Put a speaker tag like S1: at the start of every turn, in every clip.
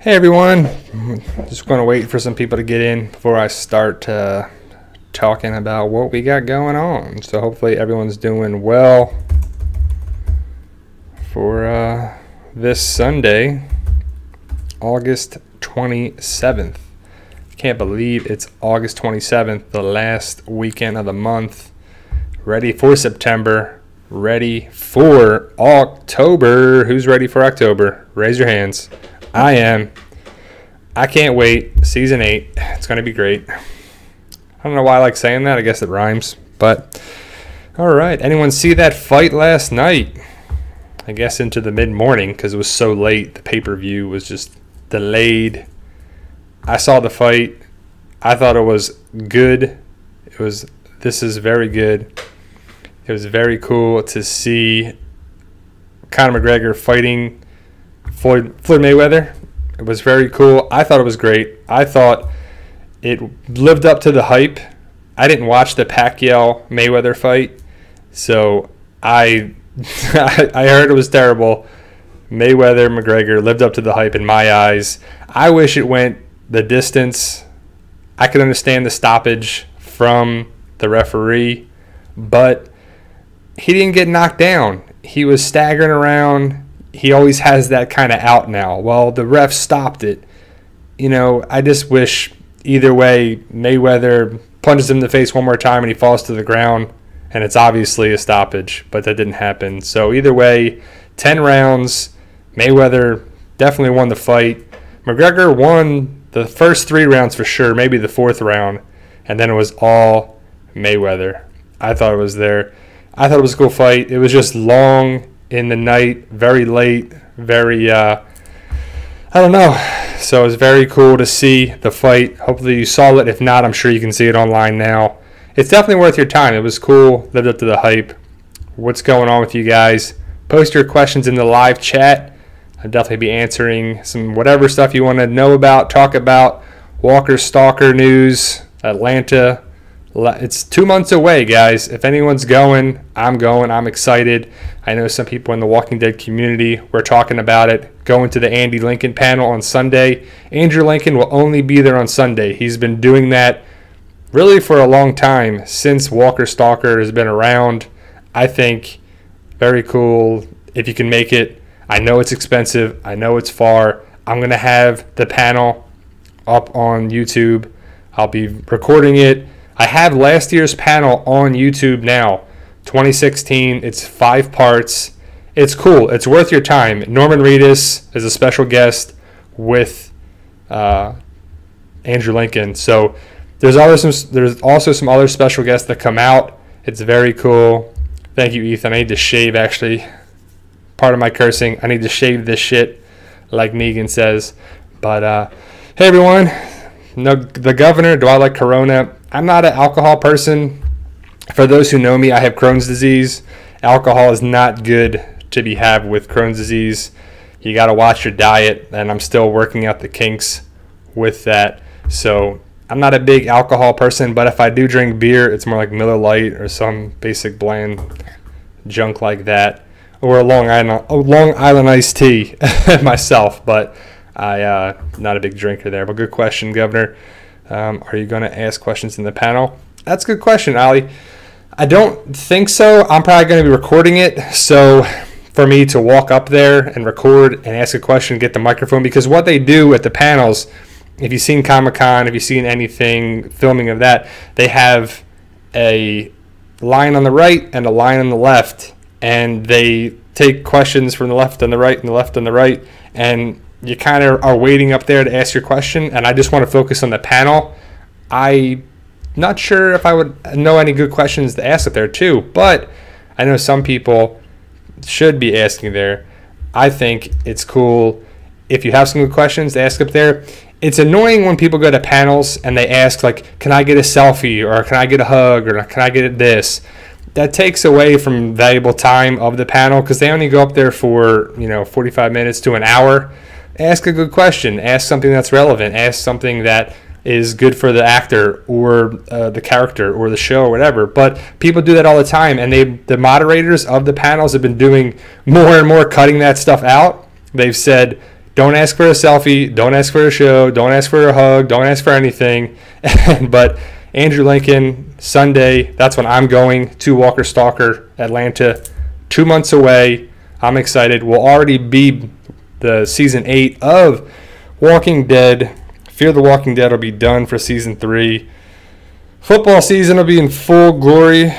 S1: Hey everyone, just going to wait for some people to get in before I start talking about what we got going on. So hopefully everyone's doing well for this Sunday, August 27th. Can't believe it's August 27th, the last weekend of the month. Ready for September, ready for October. Who's ready for October? Raise your hands. I am. I can't wait. Season 8. It's going to be great. I don't know why I like saying that. I guess it rhymes. But, all right. Anyone see that fight last night? I guess into the mid-morning because it was so late. The pay-per-view was just delayed. I saw the fight. I thought it was good. This is very good. It was very cool to see Conor McGregor fighting Floyd Mayweather. It was very cool. I thought it was great. I thought it lived up to the hype. I didn't watch the Pacquiao Mayweather fight, so I heard it was terrible. Mayweather McGregor lived up to the hype in my eyes. I wish it went the distance. I could understand the stoppage from the referee, but he didn't get knocked down. He was staggering around. He always has that kind of out now. Well, the ref stopped it. You know, I just wish either way Mayweather punches him in the face one more time and he falls to the ground, and it's obviously a stoppage, but that didn't happen. So either way, 10 rounds. Mayweather definitely won the fight. McGregor won the first 3 rounds for sure, maybe the 4th round, and then it was all Mayweather. I thought it was a cool fight. It was just long in the night, very late, very, I don't know. So it was very cool to see the fight. Hopefully you saw it. If not, I'm sure you can see it online now. It's definitely worth your time. It was cool, lived up to the hype. What's going on with you guys? Post your questions in the live chat. I'll definitely be answering some whatever stuff you want to know about, talk about. Walker Stalker news, Atlanta. It's 2 months away, guys. If anyone's going, I'm going. I'm excited. I know some people in the Walking Dead community were talking about it. Going to the Andy Lincoln panel on Sunday. Andrew Lincoln will only be there on Sunday. He's been doing that really for a long time, since Walker Stalker has been around. I think very cool if you can make it. I know it's expensive. I know it's far. I'm going to have the panel up on YouTube. I'll be recording it. I have last year's panel on YouTube now, 2016. It's 5 parts. It's cool. It's worth your time. Norman Reedus is a special guest with Andrew Lincoln. So there's also some other special guests that come out. It's very cool. Thank you, Ethan. I need to shave, actually. Part of my cursing. I need to shave this shit, like Negan says. But, hey, everyone. No, the governor, do I like Corona? I'm not an alcohol person. For those who know me, I have Crohn's disease. Alcohol is not good to be had with Crohn's disease. You got to watch your diet, and I'm still working out the kinks with that. So I'm not a big alcohol person, but if I do drink beer, it's more like Miller Lite or some basic bland junk like that, or a Long Island iced tea myself. But I'm not a big drinker there. But good question, Governor. Are you going to ask questions in the panel? That's a good question, Ali. I don't think so. I'm probably going to be recording it. So for me to walk up there and record and ask a question, get the microphone, because what they do at the panels, if you've seen Comic-Con, if you've seen anything filming of that, they have a line on the right and a line on the left, and they take questions from the left and the right and the left and the right, and you kind of are waiting up there to ask your question, and I just want to focus on the panel. I'm not sure if I would know any good questions to ask up there too, but I know some people should be asking there. I think it's cool if you have some good questions to ask up there. It's annoying when people go to panels and they ask, like, can I get a selfie, or can I get a hug, or can I get this? That takes away from valuable time of the panel, because they only go up there for 45 minutes to an hour. Ask a good question. Ask something that's relevant. Ask something that is good for the actor or the character or the show or whatever. But people do that all the time, and the moderators of the panels have been doing more and more cutting that stuff out. They've said, Don't ask for a selfie. Don't ask for a show. Don't ask for a hug. Don't ask for anything. But Andrew Lincoln, Sunday, that's when I'm going to Walker Stalker, Atlanta. 2 months away. I'm excited. We'll already be the season 8 of Walking Dead. Fear the Walking Dead will be done for season 3. Football season will be in full glory.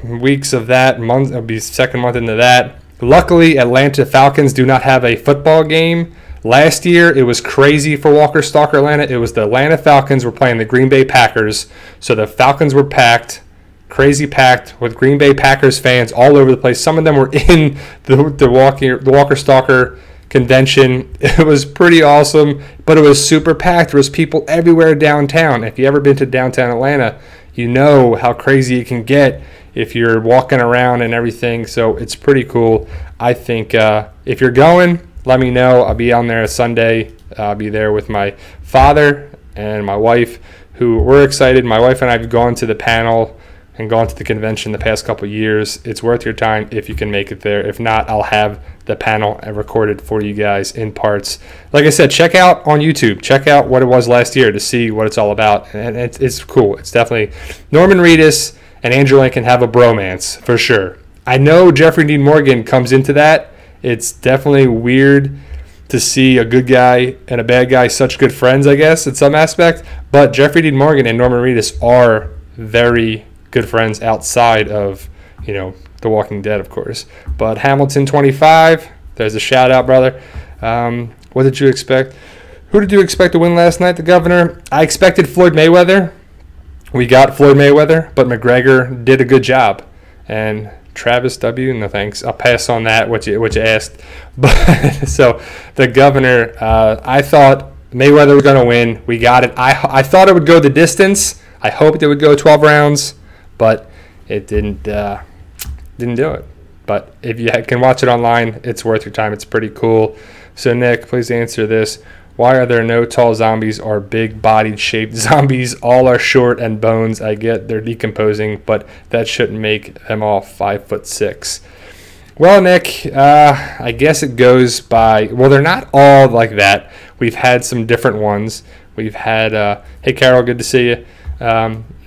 S1: Weeks of that, month, it'll be second month into that. Luckily, Atlanta Falcons do not have a football game. Last year, it was crazy for Walker Stalker Atlanta. It was the Atlanta Falcons were playing the Green Bay Packers. So the Falcons were packed, crazy packed, with Green Bay Packers fans all over the place. Some of them were in the Walker Stalker convention. It was pretty awesome, but it was super packed. There was people everywhere downtown. If you ever been to downtown Atlanta, you know how crazy it can get if you're walking around and everything. So it's pretty cool. I think if you're going, let me know. I'll be on there Sunday. I'll be there with my father and my wife, who we're excited. My wife and I have gone to the panel and gone to the convention the past couple of years. It's worth your time if you can make it there. If not, I'll have the panel recorded for you guys in parts. Like I said, check out on YouTube. Check out what it was last year to see what it's all about. And it's cool. It's definitely Norman Reedus and Andrew Lincoln have a bromance for sure. I know Jeffrey Dean Morgan comes into that. It's definitely weird to see a good guy and a bad guy such good friends, I guess, in some aspect. But Jeffrey Dean Morgan and Norman Reedus are very good friends outside of, The Walking Dead, of course. But Hamilton 25, there's a shout out, brother. What did you expect? Who did you expect to win last night? The Governor? I expected Floyd Mayweather. We got Floyd Mayweather, but McGregor did a good job. And Travis W, no thanks. I'll pass on that, what you asked. But so the Governor, I thought Mayweather was going to win. We got it. I thought it would go the distance. I hoped it would go 12 rounds, but it didn't do it. But if you can watch it online, it's worth your time. It's pretty cool. So Nick, please answer this. Why are there no tall zombies or big-bodied shaped zombies? All are short and bones. I get they're decomposing, but that shouldn't make them all 5'6". Well, Nick, I guess it goes by. Well, they're not all like that. We've had some different ones. We've had. Hey, Carol, good to see you.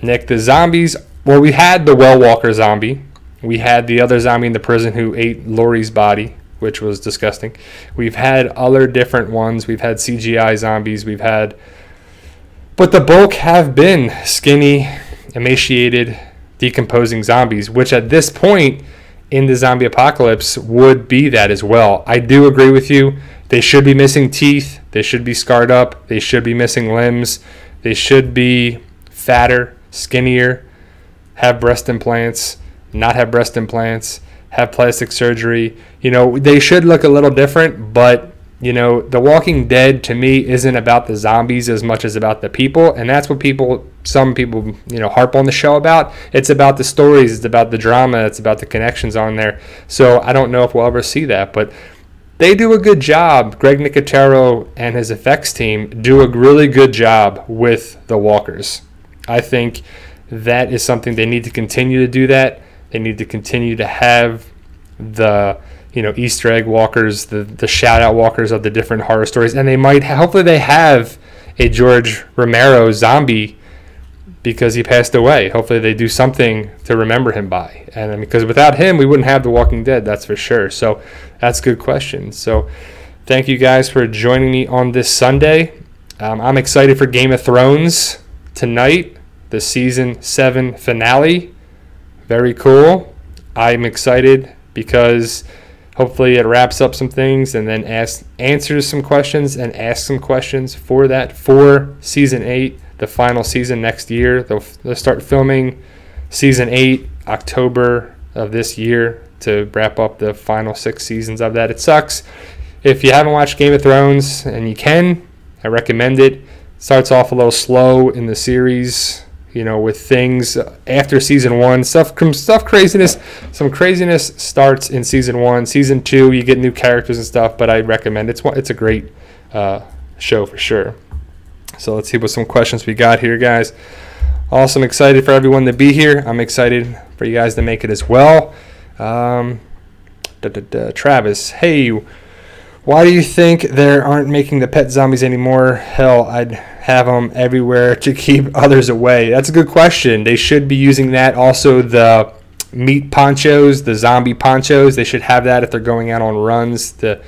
S1: Nick, the zombies. Well, we had the Well Walker zombie. We had the other zombie in the prison who ate Lori's body, which was disgusting. We've had other different ones. We've had CGI zombies. But the bulk have been skinny, emaciated, decomposing zombies, which at this point in the zombie apocalypse would be that as well. I do agree with you. They should be missing teeth. They should be scarred up. They should be missing limbs. They should be fatter, skinnier, have breast implants, not have breast implants, have plastic surgery. They should look a little different, but, The Walking Dead to me isn't about the zombies as much as about the people, and that's what some people, harp on the show about. It's about the stories, it's about the drama, it's about the connections on there. So I don't know if we'll ever see that, but they do a good job. Greg Nicotero and his effects team do a really good job with the walkers. I think that is something they need to continue to do that. They need to continue to have the Easter egg walkers, the shout out walkers of the different horror stories, and hopefully they have a George Romero zombie because he passed away. Hopefully they do something to remember him by, and because without him we wouldn't have The Walking Dead, that's for sure. So that's a good question. So thank you guys for joining me on this Sunday. I'm excited for Game of Thrones tonight, the season 7 finale. Very cool. I'm excited because hopefully it wraps up some things and then answers some questions and asks some questions for season 8, the final season next year. They'll start filming season 8 October of this year to wrap up the final 6 seasons of that. It sucks. If you haven't watched Game of Thrones and you can, I recommend it. It starts off a little slow in the series, with things after season 1, craziness. Some craziness starts in season 1. Season 2, you get new characters and stuff, but I recommend it. It's a great show for sure. So let's see what some questions we got here, guys. Awesome, excited for everyone to be here. I'm excited for you guys to make it as well. Travis, hey, Why do you think they aren't making the pet zombies anymore? Hell, I'd have them everywhere to keep others away. That's a good question. They should be using that. Also, the meat ponchos, the zombie ponchos, they should have that if they're going out on runs to,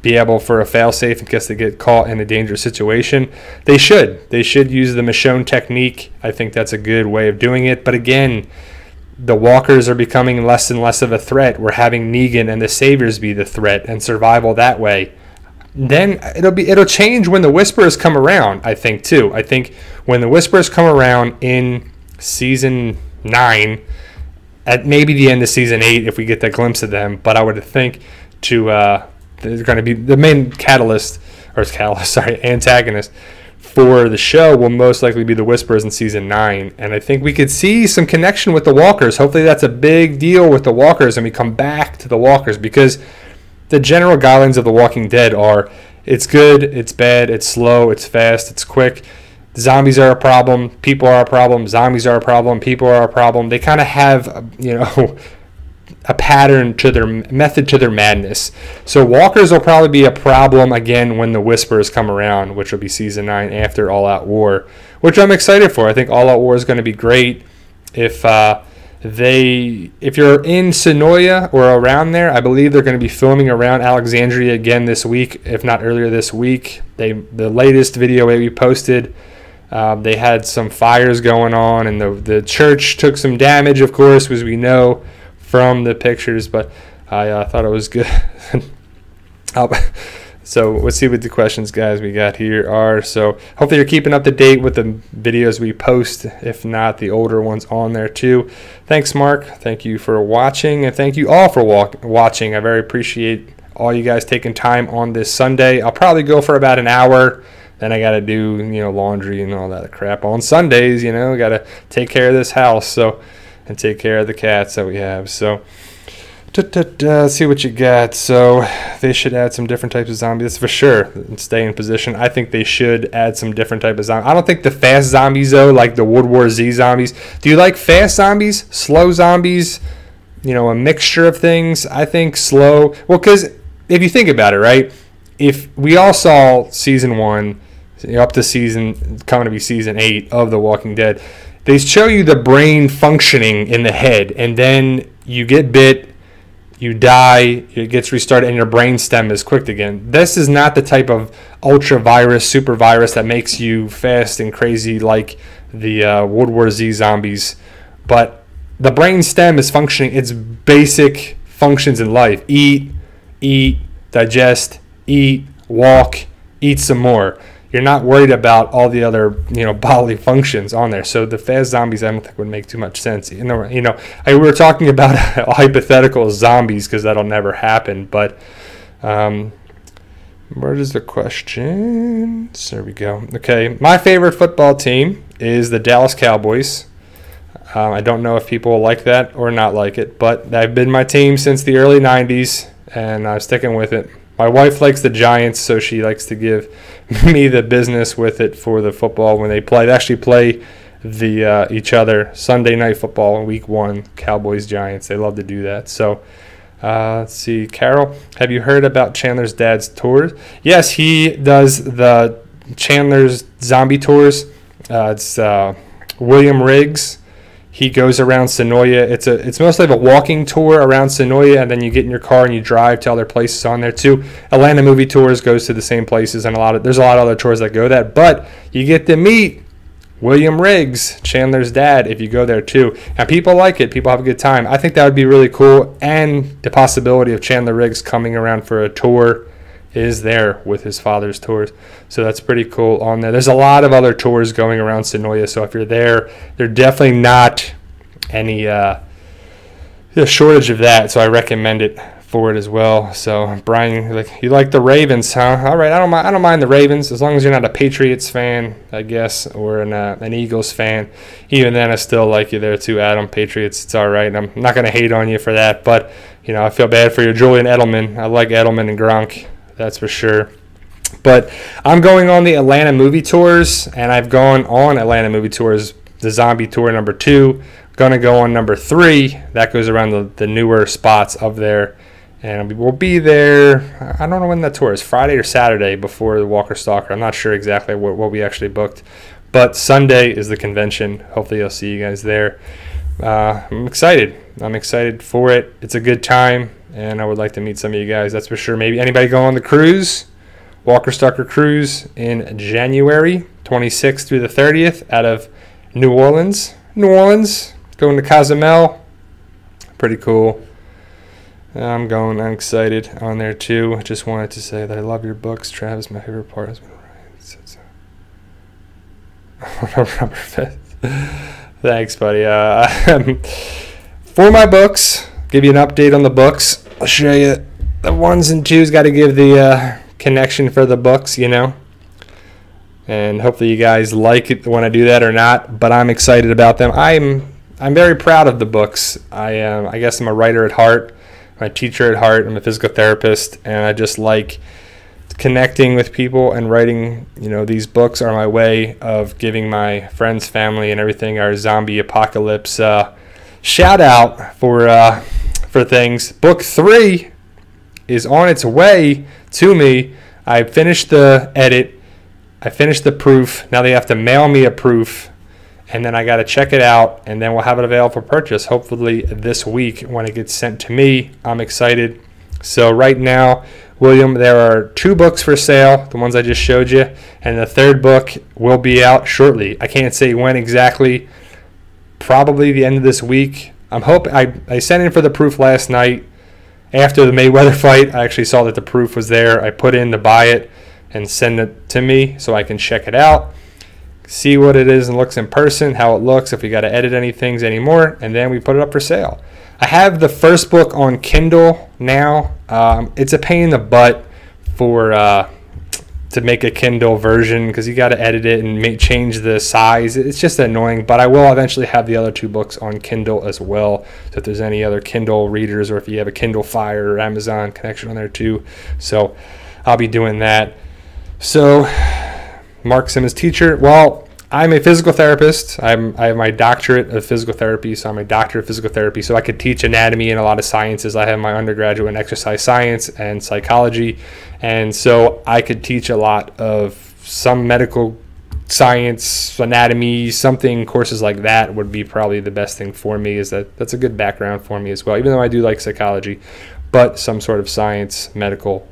S1: be able for a fail-safe in case they get caught in a dangerous situation. They should use the Michonne technique. I think that's a good way of doing it. But again, the walkers are becoming less and less of a threat. We're having Negan and the Saviors be the threat and survival that way. Then it'll change when the Whisperers come around, I think, too. I think when the Whisperers come around in season 9, at maybe the end of season 8 if we get that glimpse of them, but I would think they're going to be the main antagonist for the show will most likely be the Whisperers in season 9. And I think we could see some connection with the Walkers. Hopefully that's a big deal with the Walkers and we come back to the Walkers, because the general guidelines of The Walking Dead are it's good, it's bad, it's slow, it's fast, it's quick. Zombies are a problem, people are a problem, zombies are a problem, people are a problem. They kind of have, a pattern to their method to their madness. So walkers will probably be a problem again when the Whisperers come around, which will be season 9 after All Out War, which I'm excited for. I think All Out War is going to be great. If you're in Sonoya or around there, I believe they're going to be filming around Alexandria again this week, if not earlier this week. The latest video we posted, they had some fires going on, and the church took some damage, of course, as we know from the pictures, but I thought it was good. So let's see what the questions, guys, we got here are. So hopefully you're keeping up to date with the videos we post. If not, the older ones on there too. Thanks, Mark. Thank you for watching, and thank you all for watching. I very appreciate all you guys taking time on this Sunday. I'll probably go for about an hour. Then I got to do, laundry and all that crap on Sundays. Got to take care of this house, and take care of the cats that we have. So let's see what you got. So they should add some different types of zombies. That's for sure. And stay in position. I think they should add some different type of zombies. I don't think the fast zombies, though, like the World War Z zombies. Do you like fast zombies, slow zombies, a mixture of things? I think slow. Well, because if you think about it, right, if we all saw season 1 up to coming to be season 8 of The Walking Dead, they show you the brain functioning in the head, and then you get bit, you die, it gets restarted, and your brain stem is quick again. This is not the type of ultra virus, super virus that makes you fast and crazy like the World War Z zombies. But the brain stem is functioning its basic functions in life: eat, digest, eat, walk, eat some more. You're not worried about all the other, bodily functions on there. So the fast zombies, I don't think would make too much sense. We were talking about hypothetical zombies because that'll never happen. But where is the question? There we go. Okay, my favorite football team is the Dallas Cowboys. I don't know if people will like that or not like it, but they've been my team since the early 90s, and I'm sticking with it. My wife likes the Giants, so she likes to give me the business with it for the football when they play. They actually play each other Sunday Night Football in Week 1, Cowboys-Giants. They love to do that. So let's see. Carol, have you heard about Chandler's dad's tours? Yes, he does the Chandler's zombie tours. It's William Riggs. He goes around Sonoya. It's mostly a walking tour around Sonoya, and then you get in your car and you drive to other places on there too. Atlanta Movie Tours goes to the same places, and there's a lot of other tours that go that. But you get to meet William Riggs, Chandler's dad, if you go there too. And people like it. People have a good time. I think that would be really cool, and the possibility of Chandler Riggs coming around for a tour is there with his father's tours. So that's pretty cool on there. There's a lot of other tours going around Sonoya, so if you're there, there's definitely not any shortage of that, so I recommend it for it as well. So Brian, you like the Ravens, huh? All right, I don't mind the Ravens as long as you're not a Patriots fan, I guess, or an Eagles fan. Even then, I still like you there too, Adam. Patriots, it's all right. I'm not going to hate on you for that, but I feel bad for you, Julian Edelman. I like Edelman and Gronk, that's for sure. But I'm going on the Atlanta movie tours, and I've gone on Atlanta movie tours, the zombie tour number 2. Going to go on number 3. That goes around the newer spots of there. And we'll be there. I don't know when that tour is, Friday or Saturday before the Walker Stalker. I'm not sure exactly what we actually booked. But Sunday is the convention. Hopefully I'll see you guys there. I'm excited. I'm excited for it. It's a good time, and I would like to meet some of you guys. That's for sure. Maybe anybody go on the cruise, Walker Stalker Cruise in January 26th through the 30th out of New Orleans. Going to Cozumel. Pretty cool. I'm excited on there too. Just wanted to say that I love your books. Travis, my favorite part has been right. Thanks, buddy. For my books, give you an update on the books. I'll show you the 1s and 2s. Got to give the connection for the books, you know. And hopefully you guys like it when I do that or not. But I'm excited about them. I'm very proud of the books. I guess I'm a writer at heart. I'm a teacher at heart. I'm a physical therapist, and I just like connecting with people and writing. You know, these books are my way of giving my friends, family, and everything our zombie apocalypse shout out for things. Book 3 is on its way to me. I finished the edit. I finished the proof. Now they have to mail me a proof, and then I got to check it out, and then we'll have it available for purchase hopefully this week when it gets sent to me. I'm excited. So right now, William, there are 2 books for sale, the ones I just showed you, and the 3rd book will be out shortly. I can't say when exactly, probably the end of this week. I sent in for the proof last night. After the Mayweather fight, I actually saw that the proof was there. I put in to buy it and send it to me so I can check it out, see what it is and looks in person, how it looks, if we got to edit any things anymore, and then we put it up for sale. I have the first book on Kindle now. It's a pain in the butt to make a Kindle version because you got to edit it and change the size. It's just annoying, but I will eventually have the other 2 books on Kindle as well. So if there's any other Kindle readers, or if you have a Kindle Fire or Amazon connection on there too, so I'll be doing that. So Mark Simmons, teacher. Well, I'm a physical therapist. I have my doctorate of physical therapy, so I'm a doctor of physical therapy. So I could teach anatomy and a lot of sciences. I have my undergraduate in exercise science and psychology, and so I could teach a lot of some medical science, anatomy, something, courses like that would be probably the best thing for me. That's a good background for me as well, even though I do like psychology, but some sort of science, medical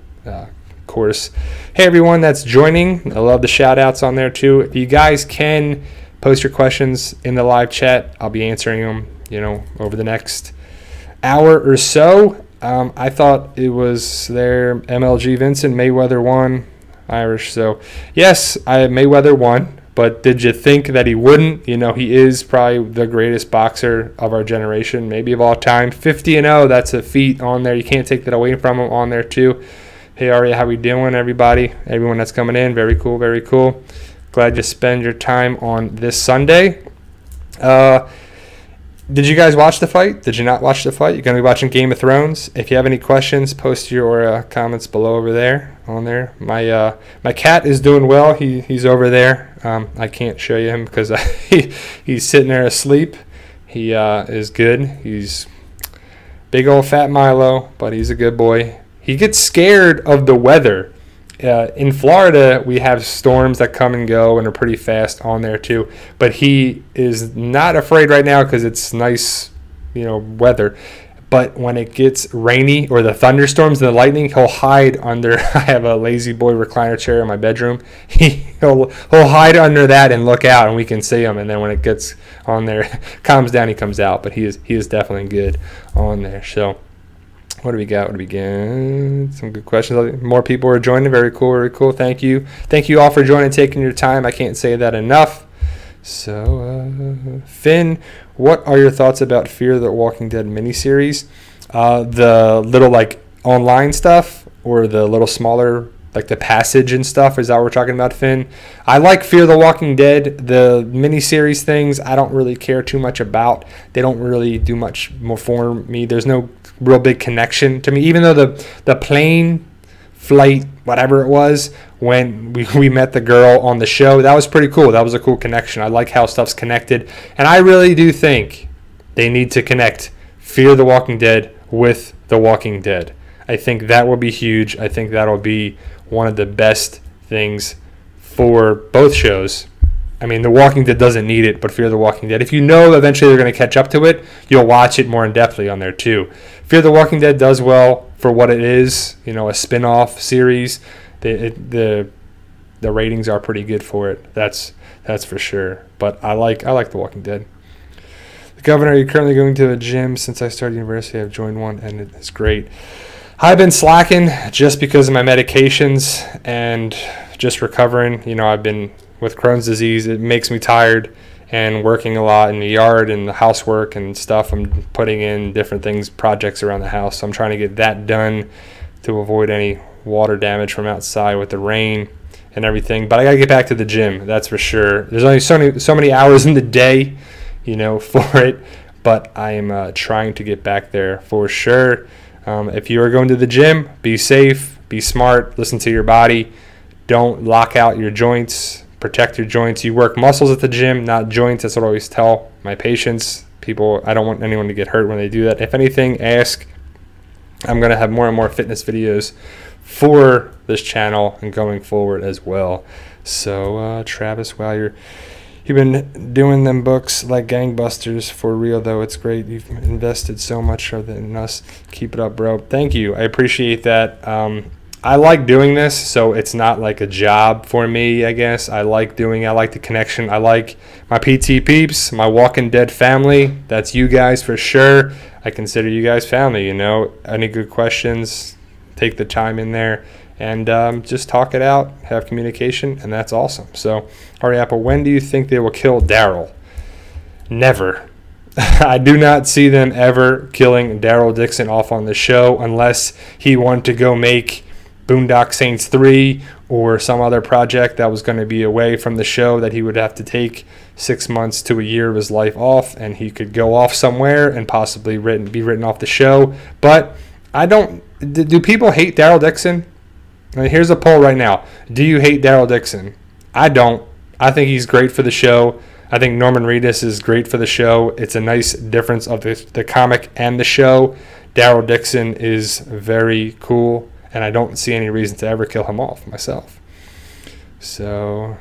S1: course. Hey everyone that's joining, I love the shout outs on there too. If you guys can post your questions in the live chat, I'll be answering them, you know, over the next hour or so. I thought it was there. MLG Vincent, Mayweather won, Irish. So yes, Mayweather won, but did you think that he wouldn't? You know, he is probably the greatest boxer of our generation, maybe of all time. 50-0, that's a feat on there. You can't take that away from him on there too. Hey Aria, how we doing, everybody? Everyone that's coming in, very cool, very cool. Glad you spend your time on this Sunday. Did you guys watch the fight? Did you not watch the fight? You're going to be watching Game of Thrones. If you have any questions, post your comments below over there, on there. My cat is doing well. He's over there. I can't show you him because he's sitting there asleep. He is good. He's big old fat Milo, but he's a good boy. He gets scared of the weather. In Florida, we have storms that come and go and are pretty fast on there too. But he is not afraid right now because it's nice, you know, weather. But when it gets rainy or the thunderstorms and the lightning, he'll hide under. I have a lazy boy recliner chair in my bedroom. He'll hide under that and look out, and we can see him. And then when it gets on there, calms down, he comes out. But he is definitely good on there. So. What do we got? Some good questions. More people are joining. Very cool, very cool. Thank you. Thank you all for joining, taking your time. I can't say that enough. So, Finn, what are your thoughts about Fear the Walking Dead miniseries? The little, like, online stuff or the little smaller, like the Passage and stuff? Is that what we're talking about, Finn? I like Fear the Walking Dead. The miniseries things I don't really care too much about. They don't really do much more for me. There's no real big connection to me, even though the plane flight, whatever it was, when we met the girl on the show, that was pretty cool. That was a cool connection. I like how stuff's connected, and I really do think they need to connect Fear the Walking Dead with The Walking Dead. I think that will be huge. I think that'll be one of the best things for both shows. I mean, The Walking Dead doesn't need it, but Fear the Walking Dead, if you know eventually they're going to catch up to it, you'll watch it more in depthly on there too. Fear the Walking Dead does well for what it is, a spin-off series. The ratings are pretty good for it. That's for sure. But I like The Walking Dead. The Governor, are you currently going to a gym? Since I started university, I've joined one, and it's great. I've been slacking just because of my medications and just recovering. I've been with Crohn's disease. It makes me tired, and working a lot in the yard and the housework and stuff. I'm putting in different things, projects around the house. So I'm trying to get that done to avoid any water damage from outside with the rain and everything. But I got to get back to the gym, that's for sure. There's only so many hours in the day, for it. But I am trying to get back there for sure. If you are going to the gym, be safe, be smart, listen to your body. Don't lock out your joints. Protect your joints. You work muscles at the gym, not joints. That's what I always tell my patients. People, I don't want anyone to get hurt when they do that. If anything, ask. I'm going to have more and more fitness videos for this channel and going forward as well. So, Travis, wow, you've been doing them books like gangbusters for real, though. It's great. You've invested so much in us. Keep it up, bro. Thank you. I appreciate that. I like doing this, so it's not like a job for me, I guess. I like the connection. I like my PT peeps, my Walking Dead family. That's you guys for sure. I consider you guys family, Any good questions, take the time in there and just talk it out, have communication, and that's awesome. So, Ari Apple, when do you think they will kill Daryl? Never. I do not see them ever killing Daryl Dixon off on the show unless he wanted to go make Boondock Saints 3 or some other project that was going to be away from the show that he would have to take 6 months to a year of his life off, and he could go off somewhere and possibly be written off the show. But do people hate Daryl Dixon? Here's a poll right now. Do you hate Daryl Dixon? I don't. I think he's great for the show. I think Norman Reedus is great for the show. It's a nice difference of the comic and the show. Daryl Dixon is very cool, and I don't see any reason to ever kill him off myself. So,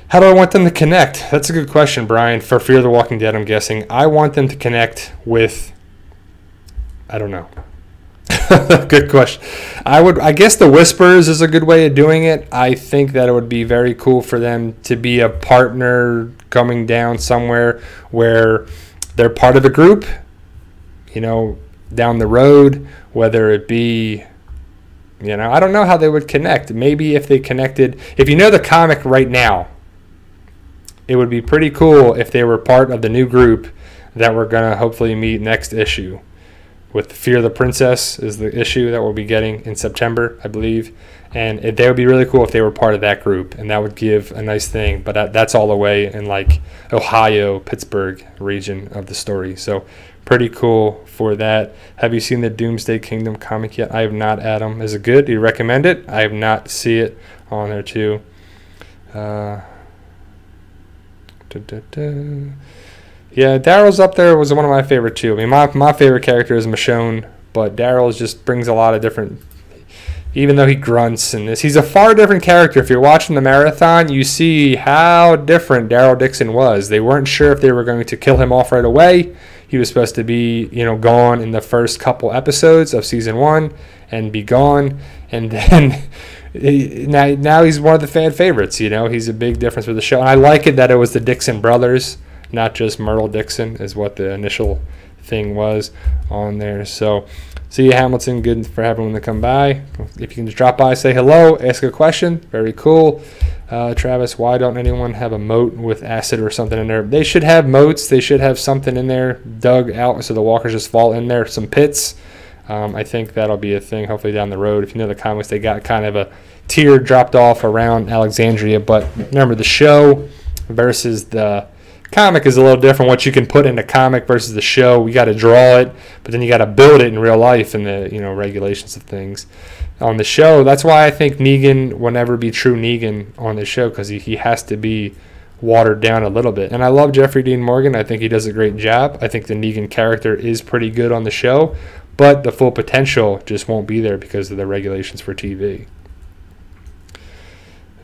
S1: how do I want them to connect? That's a good question, Brian. For Fear the Walking Dead, I'm guessing. I want them to connect with, I don't know. Good question. I guess the Whispers is a good way of doing it. I think that it would be very cool for them to be a partner coming down somewhere where they're part of a group, down the road, whether it be, I don't know how they would connect. Maybe if they connected, if you know the comic right now, it would be pretty cool if they were part of the new group that we're going to hopefully meet next issue. With Fear the Princess is the issue that we'll be getting in September, I believe. And they would be really cool if they were part of that group, and that would give a nice thing. But that's all the way in like Ohio, Pittsburgh region of the story. So pretty cool for that. Have you seen the Doomsday Kingdom comic yet? I have not, Adam. Is it good? Do you recommend it? I have not seen it on there too. Yeah, Daryl's up there, was one of my favorite too. I mean, my favorite character is Michonne, but Daryl just brings a lot of different, even though he grunts in this, he's a far different character. If you're watching the marathon, you see how different Daryl Dixon was. They weren't sure if they were going to kill him off right away. He was supposed to be, gone in the first couple episodes of season 1 and be gone. And then now he's one of the fan favorites, He's a big difference for the show. And I like it that it was the Dixon brothers, not just Myrtle Dixon is what the initial thing was on there. So, see you, Hamilton. Good for everyone to come by. If you can just drop by, say hello, ask a question. Very cool. Travis, why don't anyone have a moat with acid or something in there? They should have moats. They should have something in there dug out so the walkers just fall in there. Some pits. I think that'll be a thing hopefully down the road. If you know the comics, they got kind of a tier dropped off around Alexandria. But remember, the show versus the comic is a little different. What you can put in a comic versus the show, you got to draw it, but then you got to build it in real life and the regulations of things on the show. That's why I think Negan will never be true Negan on the show, because he has to be watered down a little bit. And I love Jeffrey Dean Morgan. I think he does a great job. I think the Negan character is pretty good on the show, but the full potential just won't be there because of the regulations for TV.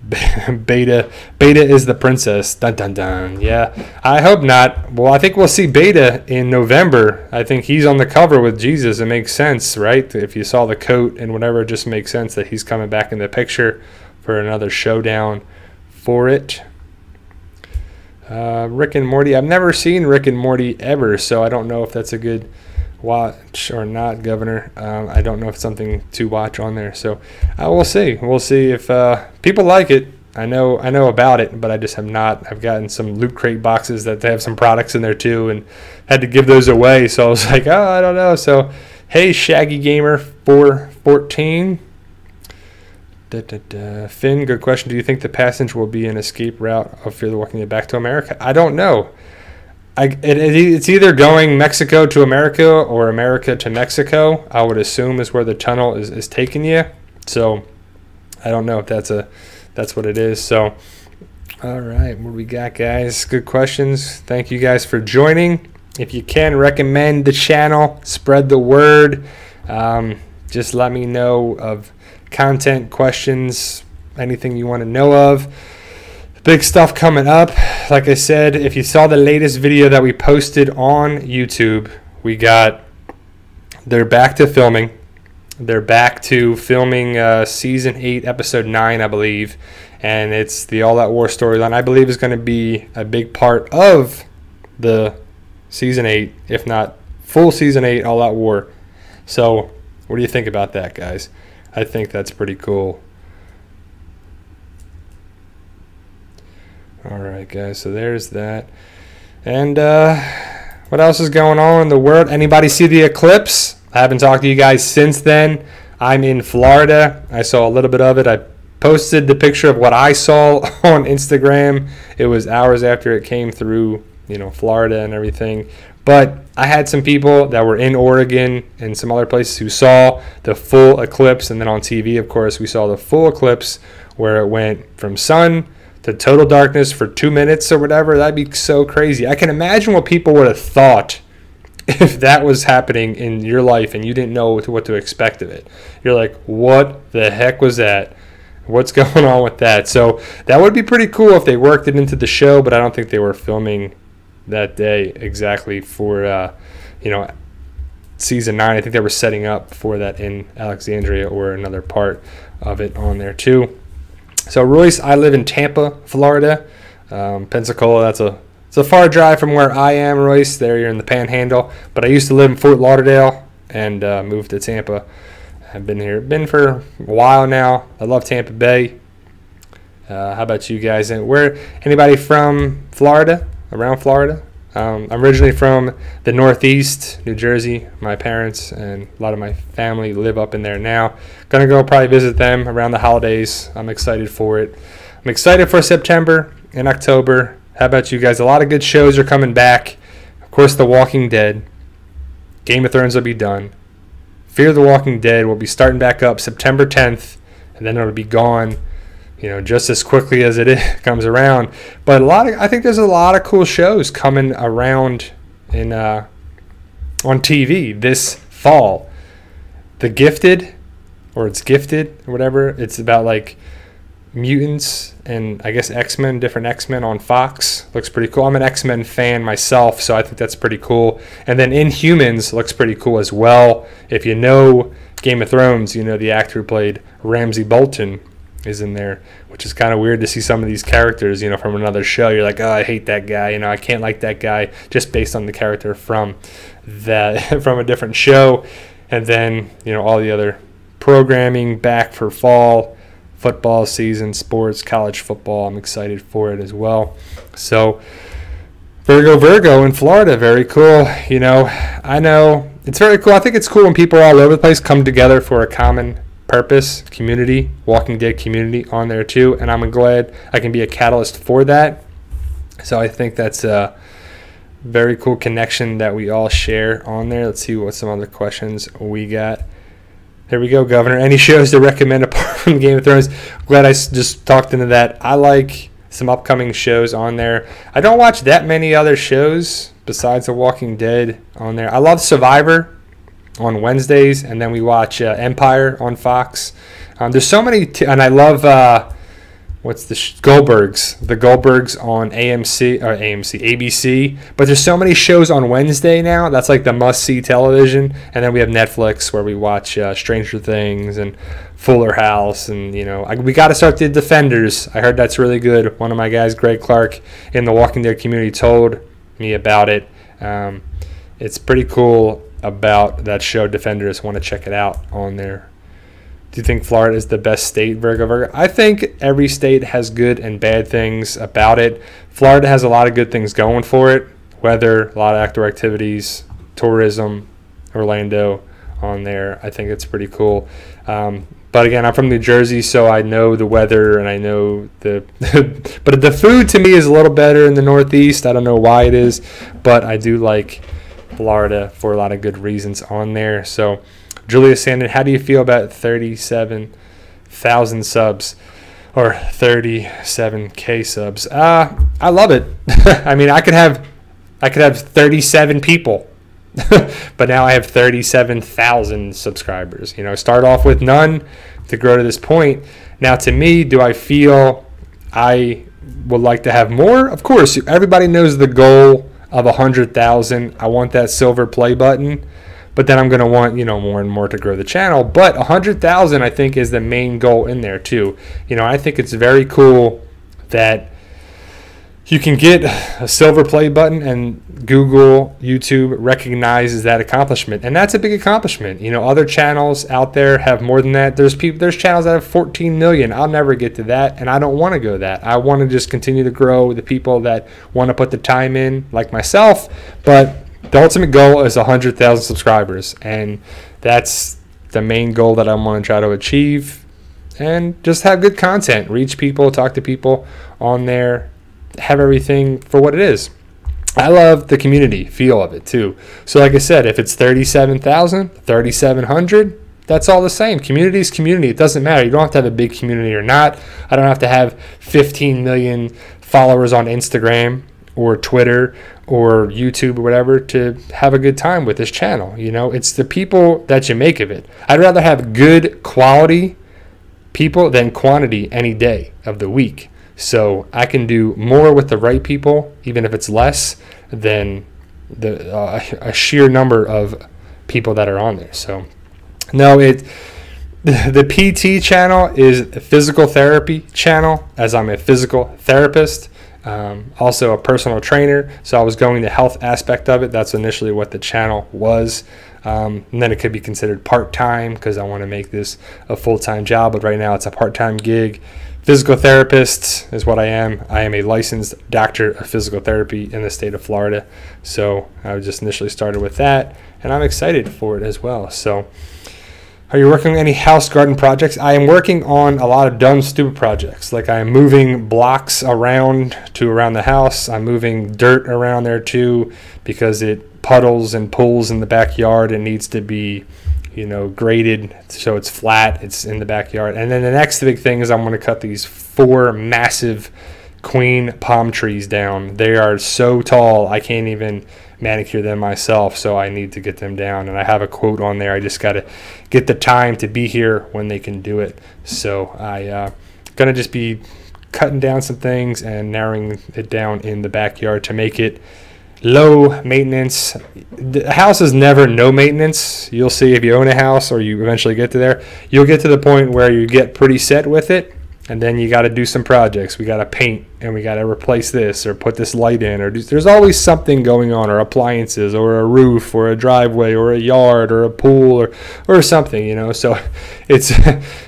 S1: Beta is the princess. Dun dun dun. Yeah, I hope not. Well, I think we'll see Beta in November. I think he's on the cover with Jesus. It makes sense, right? If you saw the coat and whatever, it just makes sense that he's coming back in the picture for another showdown for it. Rick and Morty. I've never seen Rick and Morty ever, so I don't know if that's a good watch or not, Governor. I don't know if it's something to watch on there, so we'll see. We'll see if people like it. I know about it, but I just have not. I've gotten some Loot Crate boxes that they have some products in there too, and had to give those away. So I was like, oh, I don't know. So hey, Shaggy Gamer 414. Finn, good question. Do you think the passage will be an escape route of Fear the Walking Dead back to America? I don't know. It's either going Mexico to America or America to Mexico, I would assume, is where the tunnel is taking you. So I don't know if that's what it is. So all right, what we got, guys? Good questions. Thank you guys for joining. If you can, recommend the channel, spread the word. Just let me know of content, questions, anything you want to know of. Big stuff coming up. Like I said, if you saw the latest video that we posted on YouTube, they're back to filming. They're back to filming season 8, episode 9, I believe. And it's the All Out War storyline, I believe, is going to be a big part of the season 8, if not full season 8 All Out War. So what do you think about that, guys? I think that's pretty cool. All right, guys, so there's that. And what else is going on in the world? Anybody see the eclipse? I haven't talked to you guys since then. I'm in Florida. I saw a little bit of it. I posted the picture of what I saw on Instagram. It was hours after it came through, Florida and everything. But I had some people that were in Oregon and some other places who saw the full eclipse. And then on TV, of course, we saw the full eclipse where it went from sun to total darkness for 2 minutes or whatever. That'd be so crazy. I can imagine what people would have thought if that was happening in your life and you didn't know what to expect of it. You're like, what the heck was that? What's going on with that? So that would be pretty cool if they worked it into the show, but I don't think they were filming that day exactly for, season 9. I think they were setting up for that in Alexandria or another part of it on there too. So Royce, I live in Tampa, Florida. Pensacola, it's a far drive from where I am, Royce. There you're in the Panhandle. But I used to live in Fort Lauderdale and moved to Tampa. I've been for a while now. I love Tampa Bay. How about you guys? And anybody from Florida? Around Florida? I'm originally from the Northeast, New Jersey. My parents and a lot of my family live up in there now. Gonna go probably visit them around the holidays. I'm excited for it. I'm excited for September and October. How about you guys? A lot of good shows are coming back. Of course, The Walking Dead. Game of Thrones will be done. Fear the Walking Dead will be starting back up September 10th, and then it'll be gone, just as quickly as it comes around. But I think there's a lot of cool shows coming around on TV this fall. The Gifted, or It's Gifted, or whatever. It's about like mutants and I guess X-Men, different X-Men on Fox. Looks pretty cool. I'm an X-Men fan myself, so I think that's pretty cool. And then Inhumans looks pretty cool as well. If you know Game of Thrones, the actor who played Ramsay Bolton is in there, which is kind of weird to see some of these characters, from another show. You're like, oh, I hate that guy. I can't like that guy just based on the character from a different show. And then, all the other programming back for fall. Football season, sports, college football. I'm excited for it as well. So Virgo in Florida, very cool. I know it's very cool. I think it's cool when people all over the place come together for a common purpose, community, Walking Dead community on there too. And I'm glad I can be a catalyst for that. So I think that's a very cool connection that we all share on there. Let's see what some other questions we got. There we go, Governor. Any shows to recommend apart from Game of Thrones? Glad I just talked into that. I like some upcoming shows on there. I don't watch that many other shows besides The Walking Dead on there. I love Survivor on Wednesdays, and then we watch Empire on Fox. There's so many, and I love what's the Goldbergs? The Goldbergs on ABC. But there's so many shows on Wednesday now. That's like the must-see television. And then we have Netflix where we watch Stranger Things and Fuller House, and we got to start The Defenders. I heard that's really good. One of my guys, Greg Clark, in the Walking Dead community, told me about it. It's pretty cool about that show, Defenders. Want to check it out on there. Do you think Florida is the best state, Virgo? I think every state has good and bad things about it. Florida has a lot of good things going for it. Weather, a lot of outdoor activities, tourism, Orlando on there. I think it's pretty cool. But again, I'm from New Jersey, so I know the weather and I know the but the food to me is a little better in the Northeast. I don't know why it is, but I do like Florida for a lot of good reasons on there. So Julia Sandon, how do you feel about 37,000 subs or 37K subs? I love it. I mean, I could have 37 people, but now I have 37,000 subscribers. Start off with none to grow to this point. Now, to me, do I feel I would like to have more? Of course, everybody knows the goal of 100,000. I want that silver play button. But then I'm going to want, more and more to grow the channel. But 100,000, I think, is the main goal in there, too. I think it's very cool that you can get a silver play button and Google, YouTube recognizes that accomplishment. And that's a big accomplishment. Other channels out there have more than that. There's channels that have 14 million. I'll never get to that, and I don't want to go that. I want to just continue to grow the people that want to put the time in, like myself. But the ultimate goal is 100,000 subscribers, and that's the main goal that I want to try to achieve, and just have good content, reach people, talk to people on there, have everything for what it is. I love the community feel of it too. So like I said, if it's 37,000, 3,700, that's all the same. Community is community. It doesn't matter. You don't have to have a big community or not. I don't have to have 15 million followers on Instagram or Twitter or YouTube or whatever to have a good time with this channel. It's the people that you make of it. I'd rather have good quality people than quantity any day of the week. So I can do more with the right people, even if it's less than a sheer number of people that are on there. So no, the PT channel is a physical therapy channel, as I'm a physical therapist. Also a personal trainer, so I was going the health aspect of it. That's initially what the channel was, and then it could be considered part-time because I want to make this a full-time job, but right now it's a part-time gig. Physical therapist is what I am. I am a licensed doctor of physical therapy in the state of Florida, so I just initially started with that, and I'm excited for it as well. So are you working on any house garden projects? I am working on a lot of dumb, stupid projects. Like I am moving blocks around the house. I'm moving dirt around there too because it puddles and pools in the backyard. It needs to be, graded so it's flat. It's in the backyard. And then the next big thing is I'm going to cut these 4 massive queen palm trees down. They are so tall I can't even manicure them myself, so I need to get them down, and I have a quote on there. I just got to get the time to be here when they can do it. So I gonna just be cutting down some things and narrowing it down in the backyard to make it low maintenance. The house is never no maintenance. You'll see if you own a house or you eventually get to there, you'll get to the point where you get pretty set with it, and then you got to do some projects. We got to paint, and we got to replace this or put this light in, or there's always something going on, or appliances, or a roof, or a driveway, or a yard, or a pool, or something, so it's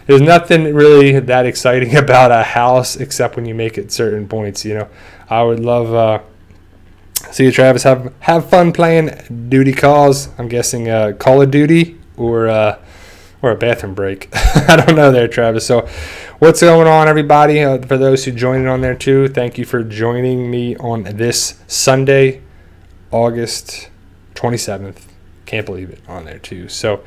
S1: there's nothing really that exciting about a house except when you make it certain points. I would love see you, Travis. Have fun playing duty calls. I'm guessing Call of Duty or a bathroom break. I don't know there, Travis. So what's going on, everybody? For those who joined on there too, thank you for joining me on this Sunday, August 27th. Can't believe it, on there too. So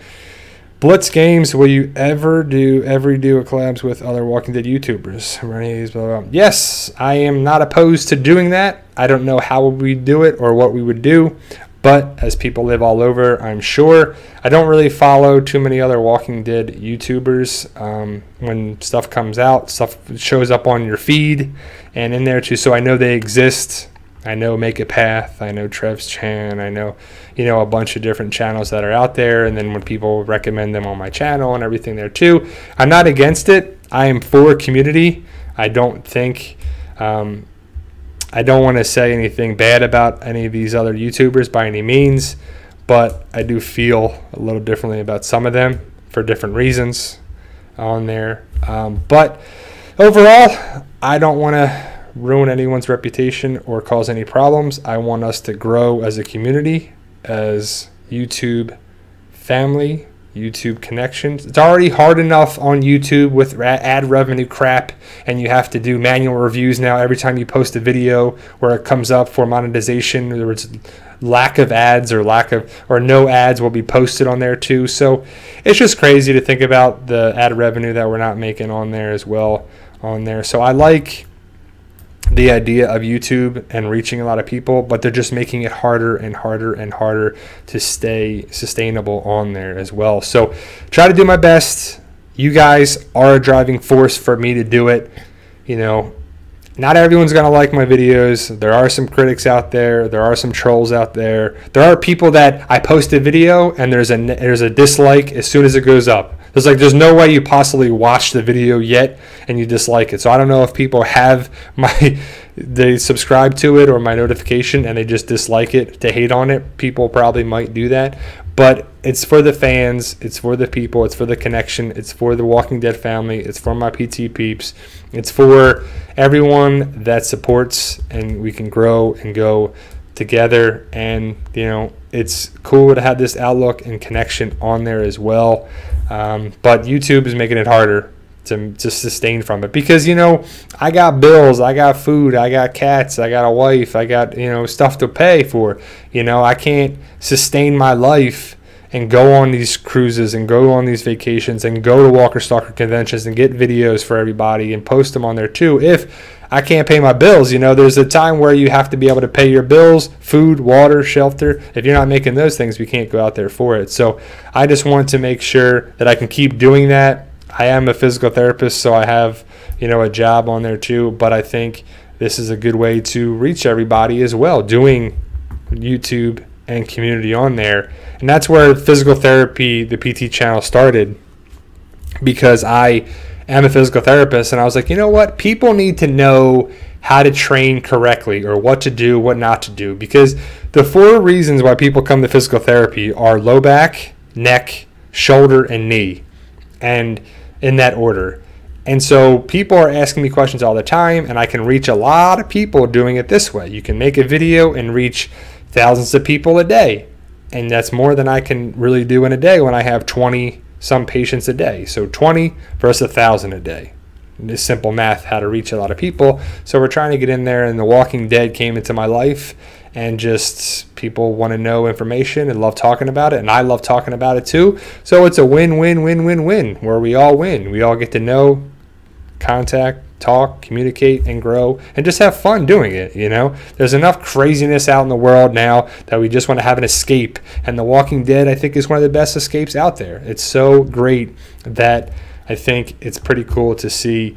S1: Blitz Games, will you ever do a collabs with other Walking Dead YouTubers? Blah, blah. Yes, I am not opposed to doing that. I don't know how we do it or what we would do, But as people live all over, I'm sure. I don't really follow too many other Walking Dead YouTubers. When stuff comes out, stuff shows up on your feed and in there too. So I know they exist. I know Make It Path. I know Trev's Chan. I know, a bunch of different channels that are out there. And then when people recommend them on my channel and everything there too, I'm not against it. I am for community. I don't think... I don't want to say anything bad about any of these other YouTubers by any means, but I do feel a little differently about some of them for different reasons on there. But overall, I don't want to ruin anyone's reputation or cause any problems. I want us to grow as a community, as YouTube family, YouTube connections. It's already hard enough on YouTube with ad revenue crap, and you have to do manual reviews now every time you post a video where it comes up for monetization. There was lack of ads or no ads will be posted on there too. So it's just crazy to think about the ad revenue that we're not making on there as well on there. So I like the idea of YouTube and reaching a lot of people, but they're just making it harder and harder and harder to stay sustainable on there as well. So try to do my best. You guys are a driving force for me to do it. Not everyone's going to like my videos. There are some critics out there. There are some trolls out there. There are people that I post a video and there's a dislike as soon as it goes up. There's no way you possibly watched the video yet and you dislike it. So I don't know if people have they subscribe to it or my notification and they just dislike it to hate on it. People probably might do that. But it's for the fans, it's for the people, it's for the connection, it's for the Walking Dead family, it's for my PT peeps, it's for everyone that supports, and we can grow and go together. And it's cool to have this outlook and connection on there as well. But YouTube is making it harder to sustain from it because I got bills, I got food, I got cats, I got a wife, I got stuff to pay for. I can't sustain my life and go on these cruises and go on these vacations and go to Walker Stalker conventions and get videos for everybody and post them on there too if I can't pay my bills. There's a time where you have to be able to pay your bills, food, water, shelter. If you're not making those things, we can't go out there for it. So I just want to make sure that I can keep doing that. I am a physical therapist, so I have, a job on there too. But I think this is a good way to reach everybody as well, doing YouTube and community on there. And that's where physical therapy, the PT channel, started, because I am a physical therapist, and I was like, you know what? People need to know how to train correctly or what to do, what not to do. Because the 4 reasons why people come to physical therapy are low back, neck, shoulder, and knee. And in that order. And so people are asking me questions all the time, and I can reach a lot of people doing it this way. You can make a video and reach thousands of people a day. And that's more than I can really do in a day when I have 20 some patients a day. So 20 versus 1,000 a day. It's simple math, how to reach a lot of people. So we're trying to get in there, and The Walking Dead came into my life, and just people want to know information and love talking about it, and I love talking about it too. So it's a win-win-win-win-win where we all win. We all get to know, contact, talk, communicate, and grow, and just have fun doing it. There's enough craziness out in the world now that we just want to have an escape, and The Walking Dead, I think, is one of the best escapes out there. It's so great that I think it's pretty cool to see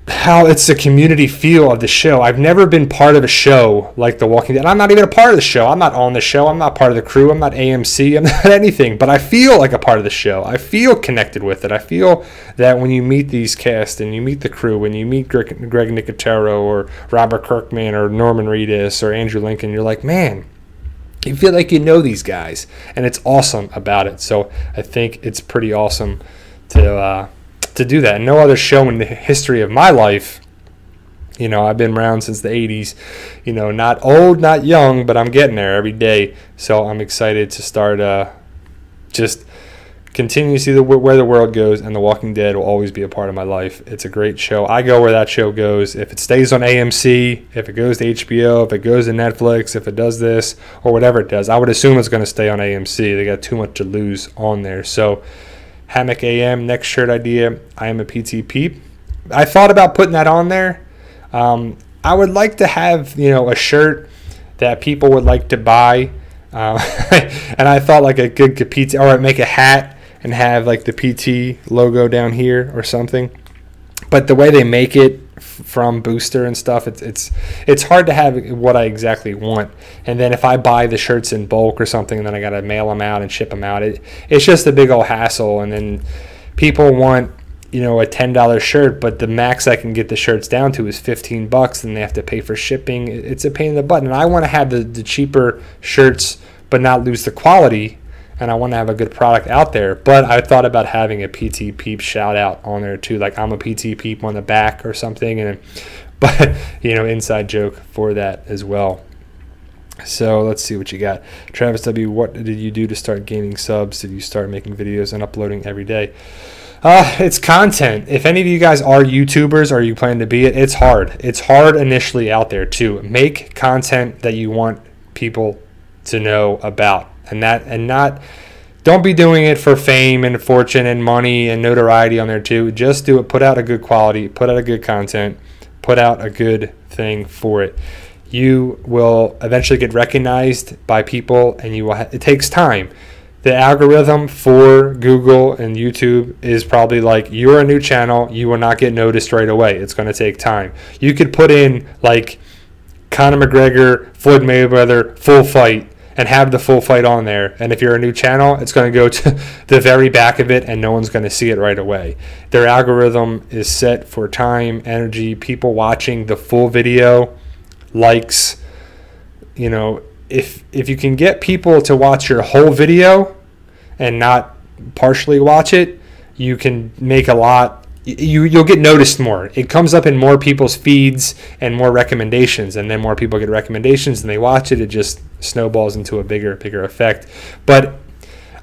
S1: how it's the community feel of the show. I've never been part of a show like The Walking Dead. I'm not even a part of the show. I'm not on the show. I'm not part of the crew. I'm not AMC. I'm not anything. But I feel like a part of the show. I feel connected with it. I feel that when you meet these cast and you meet the crew and you meet Greg Nicotero or Robert Kirkman or Norman Reedus or Andrew Lincoln, you're like, man, you feel like you know these guys. And it's awesome about it. So I think it's pretty awesome to do that. No other show in the history of my life, I've been around since the 80s, not old, not young, but I'm getting there every day. So I'm excited to start just continue to see where the world goes, and The Walking Dead will always be a part of my life. It's a great show. I go where that show goes. If it stays on AMC, if it goes to HBO, if it goes to Netflix, if it does this or whatever it does, I would assume it's going to stay on AMC. They got too much to lose on there. So Hammock AM, next shirt idea, I am a PT peep. I thought about putting that on there. I would like to have, a shirt that people would like to buy. And I thought like a good PT, or I'd make a hat and have like the PT logo down here or something. But the way they make it from Booster and stuff, it's hard to have what I exactly want. And then if I buy the shirts in bulk or something, and then I got to mail them out and ship them out, it's just a big old hassle. And then people want, you know, a $10 shirt, but the max I can get the shirts down to is $15, and they have to pay for shipping. It's a pain in the butt. And I want to have the cheaper shirts but not lose the quality, and I want to have a good product out there. But I thought about having a PT Peep shout out on there too, like I'm a PT Peep on the back or something, and but you know, inside joke for that as well. So let's see what you got. Travis W, what did you do to start gaining subs? Did you start making videos and uploading every day? It's content. If any of you guys are YouTubers or you plan to be it, it's hard. It's hard initially out there to make content that you want people to know about, and not don't be doing it for fame and fortune and money and notoriety on there too. Just do it. Put out a good quality, put out a good content, put out a good thing for it. You will eventually get recognized by people, and you will it takes time. The algorithm for Google and YouTube is probably like, you're a new channel, you will not get noticed right away. It's going to take time. You could put in like Conor McGregor, Floyd Mayweather, full fight, and have the full fight on there. And if you're a new channel, it's going to go to the very back of it, and no one's going to see it right away. Their algorithm is set for time, energy, people watching the full video, likes. You know, if you can get people to watch your whole video and not partially watch it, you can make a lot. You'll get noticed more. It comes up in more people's feeds and more recommendations, and then more people get recommendations and they watch it. It just snowballs into a bigger effect. But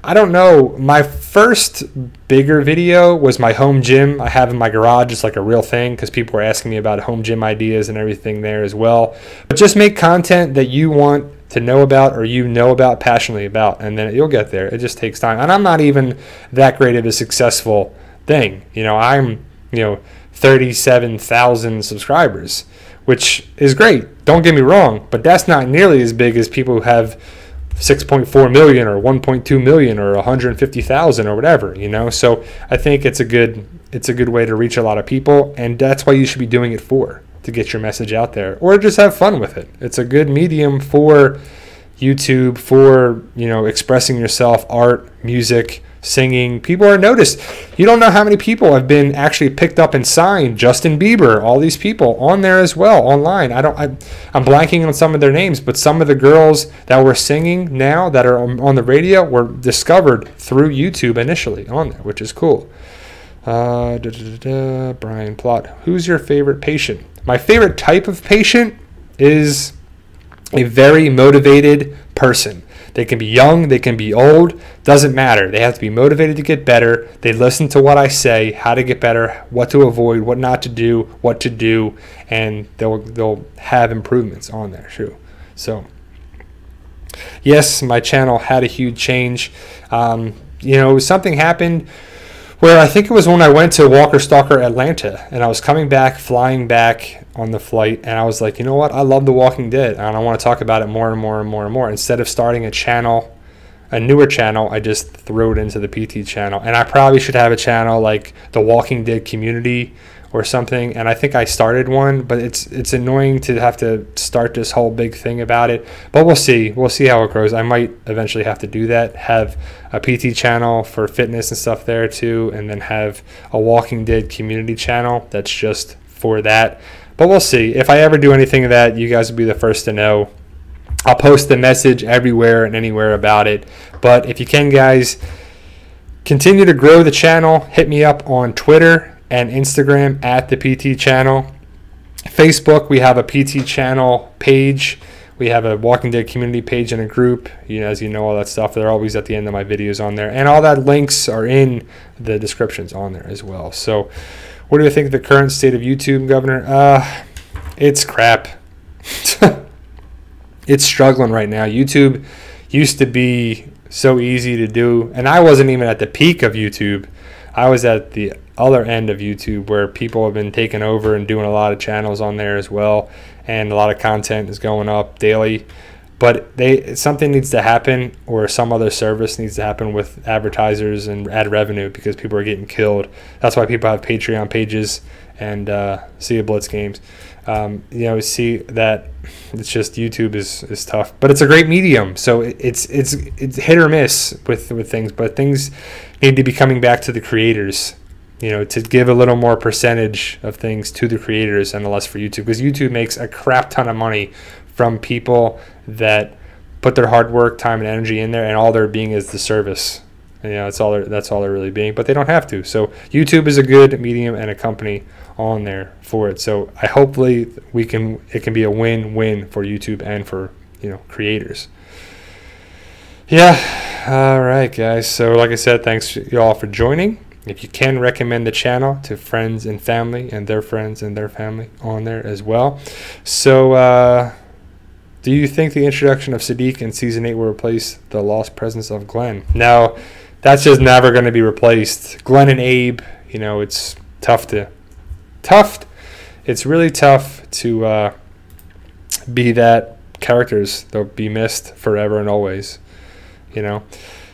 S1: I don't know. My first bigger video was my home gym I have in my garage. It's like a real thing because people were asking me about home gym ideas and everything there as well. But just make content that you want to know about, or you know about, passionately about, and then you'll get there. It just takes time. And I'm not even that great of a successful thing. You know, I'm 37,000 subscribers, which is great. Don't get me wrong, but that's not nearly as big as people who have 6.4 million or 1.2 million or 150,000 or whatever, you know. So I think it's a good way to reach a lot of people, and that's why you should be doing it to get your message out there, or just have fun with it. It's a good medium for YouTube, for, you know, expressing yourself, art, music, singing. People are noticed. You don't know how many people have been actually picked up and signed. Justin Bieber, all these people on there as well, online. I'm blanking on some of their names, but some of the girls that were singing now that are on the radio were discovered through YouTube initially on there, which is cool. Brian Plot, who's your favorite patient? My favorite type of patient is a very motivated person. They can be young, they can be old, doesn't matter. They have to be motivated to get better. They listen to what I say, how to get better, what to avoid, what not to do, what to do, and they'll have improvements on there too. So yes, my channel had a huge change. Something happened where I think it was when I went to Walker Stalker Atlanta, and I was coming back, flying back on the flight, and I was like, you know what, I love The Walking Dead, and I want to talk about it more and more and more and more. Instead of starting a newer channel, I just threw it into the PT channel. And I probably should have a channel like The Walking Dead Community or something, and I think I started one, but it's annoying to have to start this whole big thing about it. But we'll see how it grows. I might eventually have to do that, have a PT channel for fitness and stuff there too, and then have a Walking Dead community channel that's just for that. But we'll see. If I ever do anything of that, you guys will be the first to know. I'll post the message everywhere and anywhere about it. But if you can, guys, continue to grow the channel. Hit me up on Twitter and Instagram at the PT channel. Facebook, we have a PT channel page. We have a Walking Dead community page and a group. As you know, all that stuff. They're always at the end of my videos on there. And all that links are in the descriptions on there as well. So what do you think of the current state of YouTube, Governor? It's crap. It's struggling right now. YouTube used to be so easy to do, and I wasn't even at the peak of YouTube. I was at the other end of YouTube where people have been taking over and doing a lot of channels on there as well, and a lot of content is going up daily. But something needs to happen, or some other service needs to happen with advertisers and ad revenue, because people are getting killed. That's why people have Patreon pages and see a Blitz games. See that it's just YouTube is tough, but it's a great medium. So it's hit or miss with things, but things need to be coming back to the creators, to give a little more percentage of things to the creators and less for YouTube, because YouTube makes a crap ton of money from people that put their hard work, time, and energy in there, and all they're being is the service. That's all they're really being, but they don't have to. So YouTube is a good medium and a company on there for it. So hopefully it can be a win-win for YouTube and for creators. Yeah. All right, guys. So like I said, thanks y'all for joining. If you can, recommend the channel to friends and family and their friends and their family on there as well. So do you think the introduction of Sadiq in Season 8 will replace the lost presence of Glenn? No, that's just never going to be replaced. Glenn and Abe, it's it's really tough to be that characters. They'll be missed forever and always,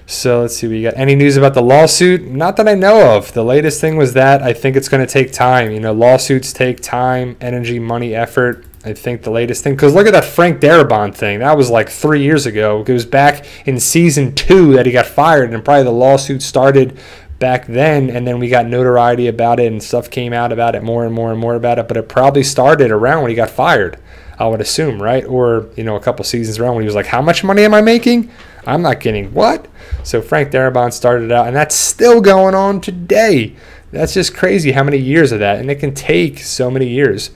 S1: So let's see, we got any news about the lawsuit? Not that I know of. The latest thing was that I think it's going to take time. Lawsuits take time, energy, money, effort. I think the latest thing, because look at that Frank Darabont thing. That was like 3 years ago. It was back in Season 2 that he got fired, and probably the lawsuit started back then, and then we got notoriety about it, and stuff came out about it more and more and more about it, but it probably started around when he got fired, I would assume, right? Or, a couple seasons around when he was like, how much money am I making? I'm not getting what? So Frank Darabont started out, and that's still going on today. That's just crazy how many years of that, and it can take so many years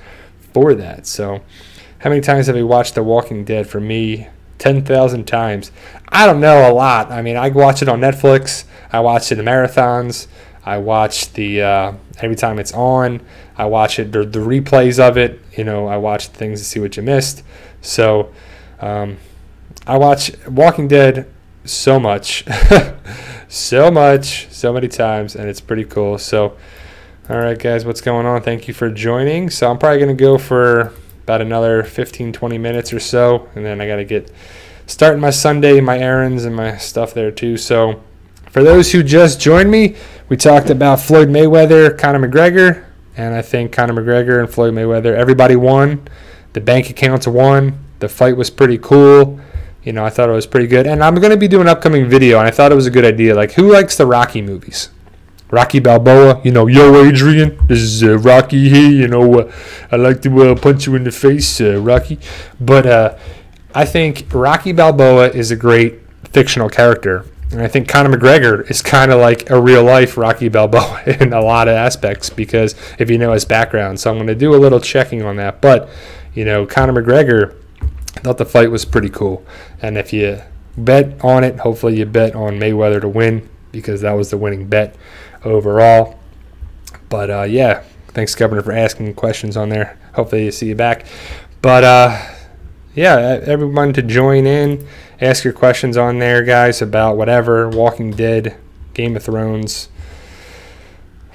S1: for that. So how many times have you watched The Walking Dead? For me, 10,000 times. I don't know, a lot. I mean, I watch it on Netflix. I watch it in marathons. I watch the every time it's on. I watch it, the replays of it. I watch things to see what you missed. So I watch Walking Dead so much, so many times, and it's pretty cool. So all right, guys, what's going on? Thank you for joining. So I'm probably going to go for about another 15-20 minutes or so, and then I got to get starting my Sunday, my errands, and my stuff there too. So for those who just joined me, we talked about Floyd Mayweather, Conor McGregor, and I think Conor McGregor and Floyd Mayweather, everybody won. The bank accounts won. The fight was pretty cool. I thought it was pretty good. And I'm going to be doing an upcoming video, and I thought it was a good idea. Like, who likes the Rocky movies? Rocky Balboa, yo, Adrian, this is Rocky here, I like to punch you in the face, Rocky. But I think Rocky Balboa is a great fictional character. And I think Conor McGregor is kind of like a real-life Rocky Balboa in a lot of aspects, because if you know his background. So I'm going to do a little checking on that. But, Conor McGregor, I thought the fight was pretty cool. And if you bet on it, hopefully you bet on Mayweather to win, because that was the winning bet overall. But yeah, thanks, Governor, for asking questions on there. Hopefully you see you back. But yeah, everyone to join in, ask your questions on there, guys, about whatever, Walking Dead, Game of Thrones,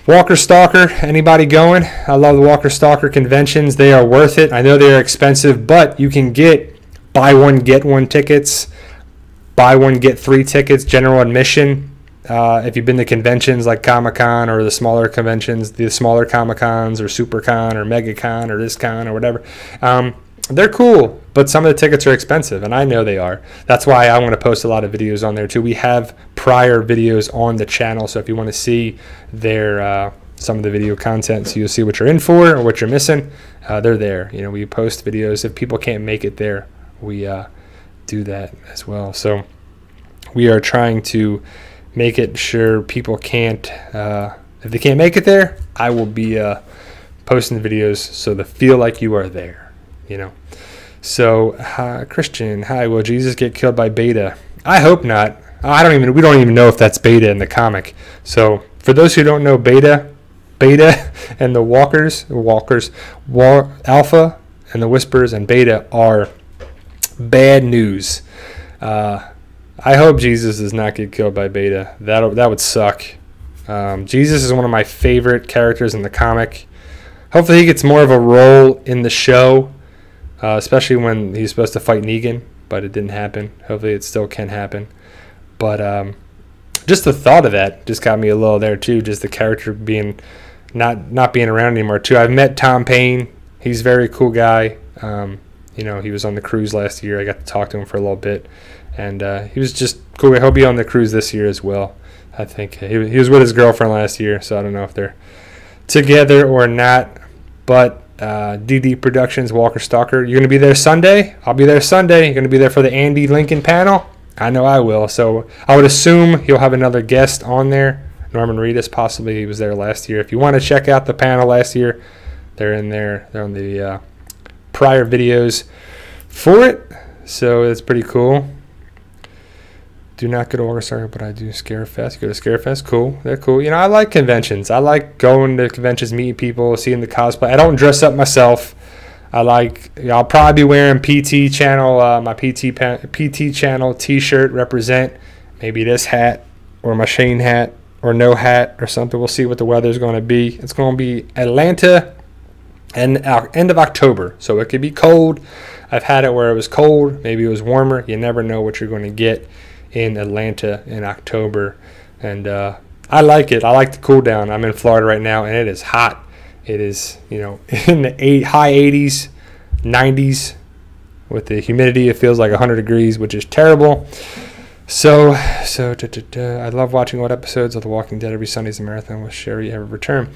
S1: Walker Stalker. Anybody going? I love the Walker Stalker conventions. They are worth it. I know they are expensive, but you can get buy one get one tickets, buy one get 3 tickets, general admission. If you've been to conventions like Comic-Con or the smaller conventions, the smaller Comic-Cons or SuperCon or MegaCon or this con or whatever, they're cool, but some of the tickets are expensive, and I know they are. That's why I want to post a lot of videos on there too. We have prior videos on the channel, so if you want to see their some of the video content, so you'll see what you're in for or what you're missing, they're there. We post videos. If people can't make it there, we do that as well. So we are trying to make it sure people can't, if they can't make it there, I will be posting videos so they feel like you are there, So, Christian, hi, will Jesus get killed by Beta? I hope not. We don't even know if that's Beta in the comic. So, for those who don't know Beta and the Walkers, Alpha and the Whispers and Beta are bad news. I hope Jesus does not get killed by Beta. That would suck. Jesus is one of my favorite characters in the comic. Hopefully he gets more of a role in the show, especially when he's supposed to fight Negan, but it didn't happen. Hopefully it still can happen. But just the thought of that just got me a little there too, just the character being not being around anymore too. I've met Tom Payne. He's a very cool guy. He was on the cruise last year. I got to talk to him for a little bit, and he was just cool. I hope he'll be on the cruise this year as well. I think he was with his girlfriend last year, so I don't know if they're together or not. But DD Productions, Walker Stalker, you're going to be there Sunday? I'll be there Sunday. You're going to be there for the Andy Lincoln panel? I know I will. So I would assume he'll have another guest on there. Norman Reedus, possibly. He was there last year. If you want to check out the panel last year, they're in there. They're on the prior videos for it. So it's pretty cool. Do not go to Walker Stalker, but I do Scarefest. Go to Scarefest. Cool. They're cool. I like conventions. I like going to conventions, meeting people, seeing the cosplay. I don't dress up myself. I'll probably be wearing PT channel, my PT channel T-shirt, represent. Maybe this hat or my Shane hat or no hat or something. We'll see what the weather's going to be. It's going to be Atlanta and end of October, so it could be cold. I've had it where it was cold. Maybe it was warmer. You never know what you're going to get in Atlanta in October, and I like it. I like the cool down. I'm in Florida right now, and it is hot. It is, in the high 80s, 90s. With the humidity, it feels like 100 degrees, which is terrible. So I love watching old episodes of The Walking Dead every Sunday's a marathon with Sherry Ever Return.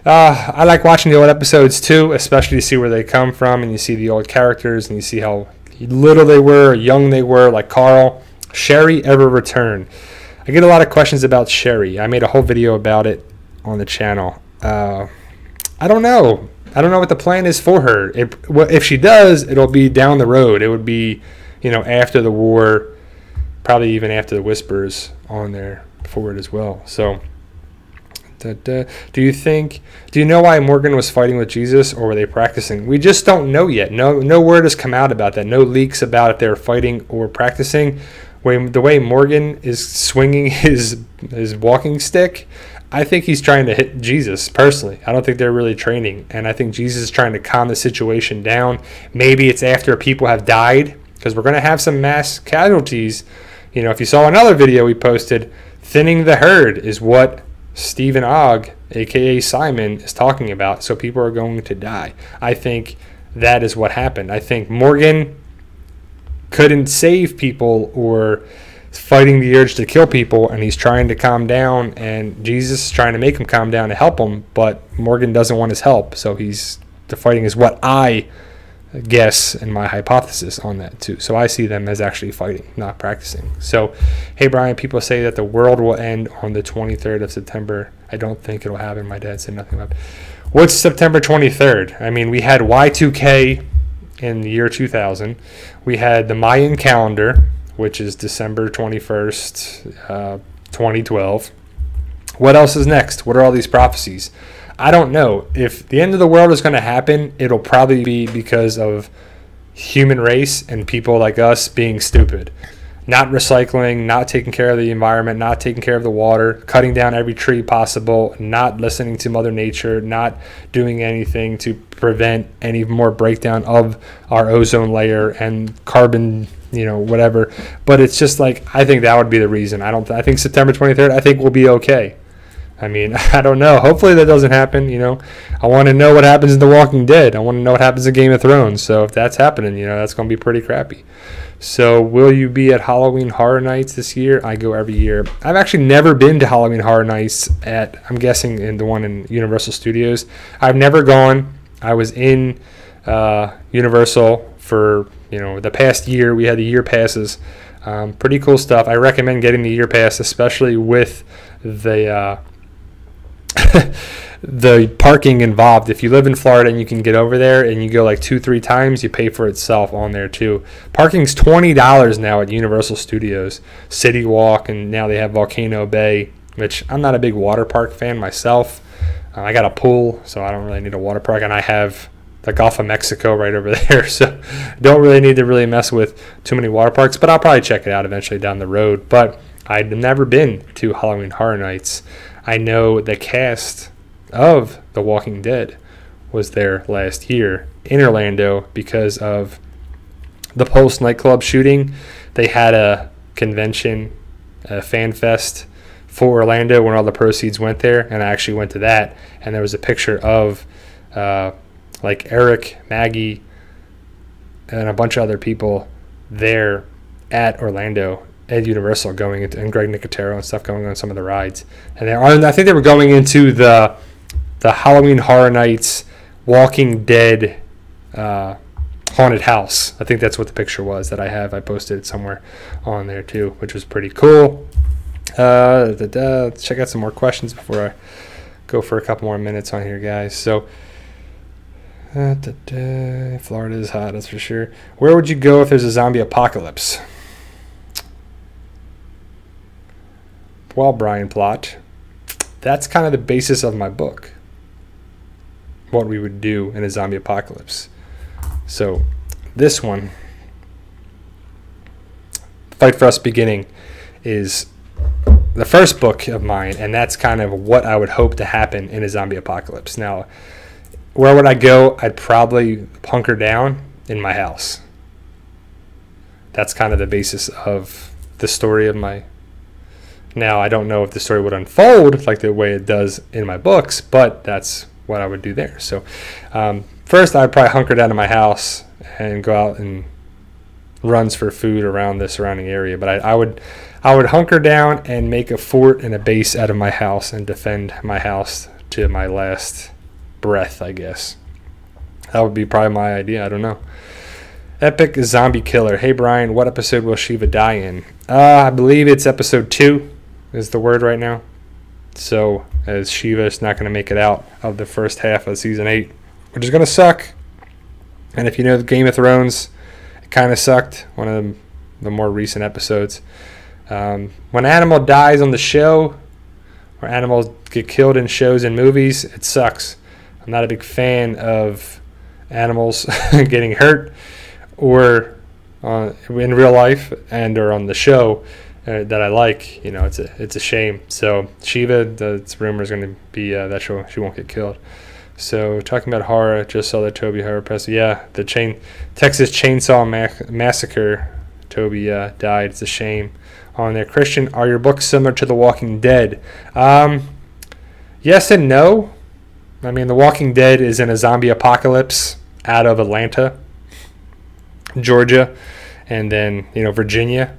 S1: I like watching the old episodes too, especially to see where they come from, and you see the old characters, and you see how little they were, or young they were, like Carl. Sherry Ever Return. I get a lot of questions about Sherry. I made a whole video about it on the channel. I don't know. I don't know what the plan is for her. If she does, it'll be down the road. It would be, after the war, probably even after the Whispers on there for it as well. So, do you know why Morgan was fighting with Jesus, or were they practicing? We just don't know yet. No word has come out about that. No leaks about if they were fighting or practicing. The way Morgan is swinging his walking stick, I think he's trying to hit Jesus personally. I don't think they're really training, and I think Jesus is trying to calm the situation down. Maybe it's after people have died, because we're going to have some mass casualties. If you saw another video we posted, thinning the herd is what Stephen Ogg, a.k.a. Simon, is talking about. So people are going to die. I think that is what happened. I think Morgan couldn't save people or fighting the urge to kill people, and he's trying to calm down, and Jesus is trying to make him calm down to help him, but Morgan doesn't want his help. So the fighting is what I guess and my hypothesis on that too. So I see them as actually fighting, not practicing. So, hey Brian, people say that the world will end on the 23rd of September. I don't think it'll happen. My dad said nothing about it. What's September 23rd? I mean, we had Y2K in the year 2000. We had the Mayan calendar, which is December 21st, 2012. What else is next? What are all these prophecies? I don't know. If the end of the world is going to happen, it'll probably be because of human race and people like us being stupid. Not recycling, not taking care of the environment, not taking care of the water, cutting down every tree possible, not listening to Mother Nature, not doing anything to prevent any more breakdown of our ozone layer and carbon, whatever. But it's just like, I think that would be the reason. I think September 23rd, I think we'll be okay. I mean, I don't know. Hopefully that doesn't happen, I want to know what happens in The Walking Dead. I want to know what happens in Game of Thrones. So if that's happening, that's going to be pretty crappy. So will you be at Halloween Horror Nights this year? I go every year. I've actually never been to Halloween Horror Nights I'm guessing, in the one in Universal Studios. I've never gone. I was in Universal for, the past year. We had the year passes. Pretty cool stuff. I recommend getting the year pass, especially with the the parking involved. If you live in Florida and you can get over there and you go like 2-3 times, you pay for itself on there too. Parking's $20 now at Universal Studios, City Walk, and now they have Volcano Bay, which I'm not a big water park fan myself. I got a pool, so I don't really need a water park, and I have the Gulf of Mexico right over there, so don't really need to really mess with too many water parks, but I'll probably check it out eventually down the road. But I've never been to Halloween Horror Nights. I know the cast of The Walking Dead was there last year in Orlando because of the Pulse nightclub shooting. They had a convention, a fan fest for Orlando when all the proceeds went there, and I actually went to that, and there was a picture of like Eric, Maggie, and a bunch of other people there at Orlando at Universal going into, and Greg Nicotero and stuff going on some of the rides. And I think they were going into the Halloween Horror Nights Walking Dead haunted house. I think that's what the picture was that I posted it somewhere on there too, which was pretty cool. Let's check out some more questions before I go for a couple more minutes on here, guys. So Florida is hot, that's for sure. Where would you go if there's a zombie apocalypse? Well, Brian Plot, that's kind of the basis of my book, what we would do in a zombie apocalypse. So this one, Fight for Us Beginning, is the first book of mine, and that's kind of what I would hope to happen in a zombie apocalypse. Now, where would I go? I'd probably hunker down in my house. That's kind of the basis of the story of my... Now, I don't know if the story would unfold like the way it does in my books, but that's what I would do there. So first, I'd probably hunker down in my house and go out and runs for food around the surrounding area. But I would hunker down and make a fort and a base out of my house and defend my house to my last breath, I guess. That would be probably my idea. I don't know. Epic Zombie Killer. Hey, Brian, what episode will Shiva die in? I believe it's episode 2 is the word right now. So, as Shiva is not going to make it out of the first half of season 8, which is going to suck. And if you know the Game of Thrones, it kind of sucked. One of the more recent episodes. When an animal dies on the show, or animals get killed in shows and movies, it sucks. I'm not a big fan of animals getting hurt, or in real life and or on the show that I like. You know, it's a shame. So Shiva, it's rumor is going to be that she won't get killed. So talking about horror, just saw that Toby horror press. Yeah, the Texas Chainsaw Massacre. Toby died. It's a shame. On there, Christian, are your books similar to The Walking Dead? Yes and no. I mean, The Walking Dead is in a zombie apocalypse out of Atlanta, Georgia, and then Virginia.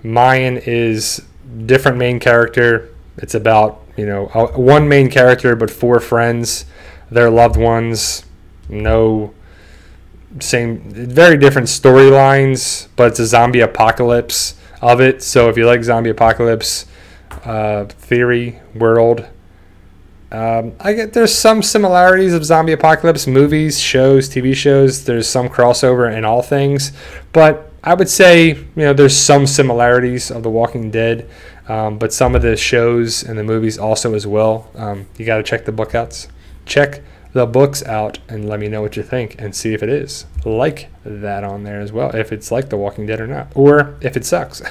S1: Mine is different main character. It's about one main character but 4 friends, their loved ones. Very different storylines, but it's a zombie apocalypse of it. So if you like zombie apocalypse theory world, there's some similarities of zombie apocalypse movies, shows, TV shows. There's some crossover in all things, but I would say there's some similarities of The Walking Dead, but some of the shows and the movies also as well. You got to check the book out. Check the books out and let me know what you think and see if it is like that on there as well, if it's like The Walking Dead or not, or if it sucks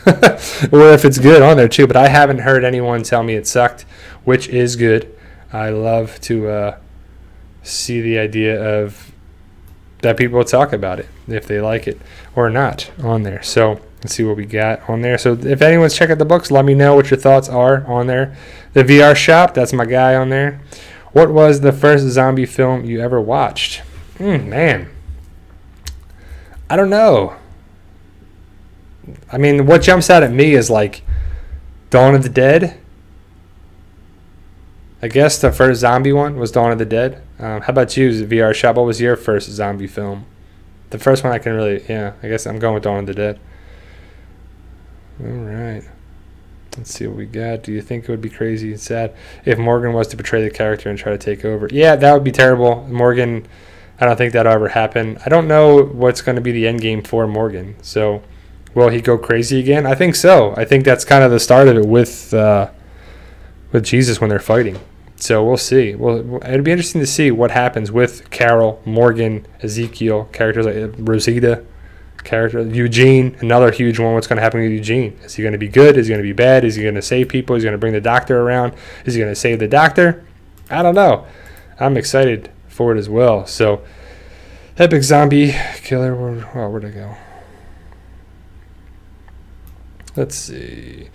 S1: or if it's good on there too. But I haven't heard anyone tell me it sucked, which is good. I love to see the idea of that people talk about it, if they like it or not on there. So let's see what we got on there. So if anyone's checking the books, let me know what your thoughts are on there. The VR Shop, that's my guy on there. What was the first zombie film you ever watched? Man, I don't know. I mean, what jumps out at me is like Dawn of the Dead. I guess the first zombie one was Dawn of the Dead. How about you, VR Shop? What was your first zombie film? The first one I can really, I guess I'm going with Dawn of the Dead. All right. Let's see what we got. Do you think it would be crazy and sad if Morgan was to betray the character and try to take over? Yeah, that would be terrible. Morgan, I don't think that'll ever happen. I don't know what's going to be the end game for Morgan. So, will he go crazy again? I think so. I think that's kind of the start of it with Jesus when they're fighting. So we'll see. Well, it'd be interesting to see what happens with Carol, Morgan, Ezekiel, characters like Rosita, character. Eugene, another huge one. What's going to happen to Eugene? Is he going to be good? Is he going to be bad? Is he going to save people? Is he going to bring the doctor around? Is he going to save the doctor? I don't know. I'm excited for it as well. So, epic zombie killer. Where'd I go? Let's see.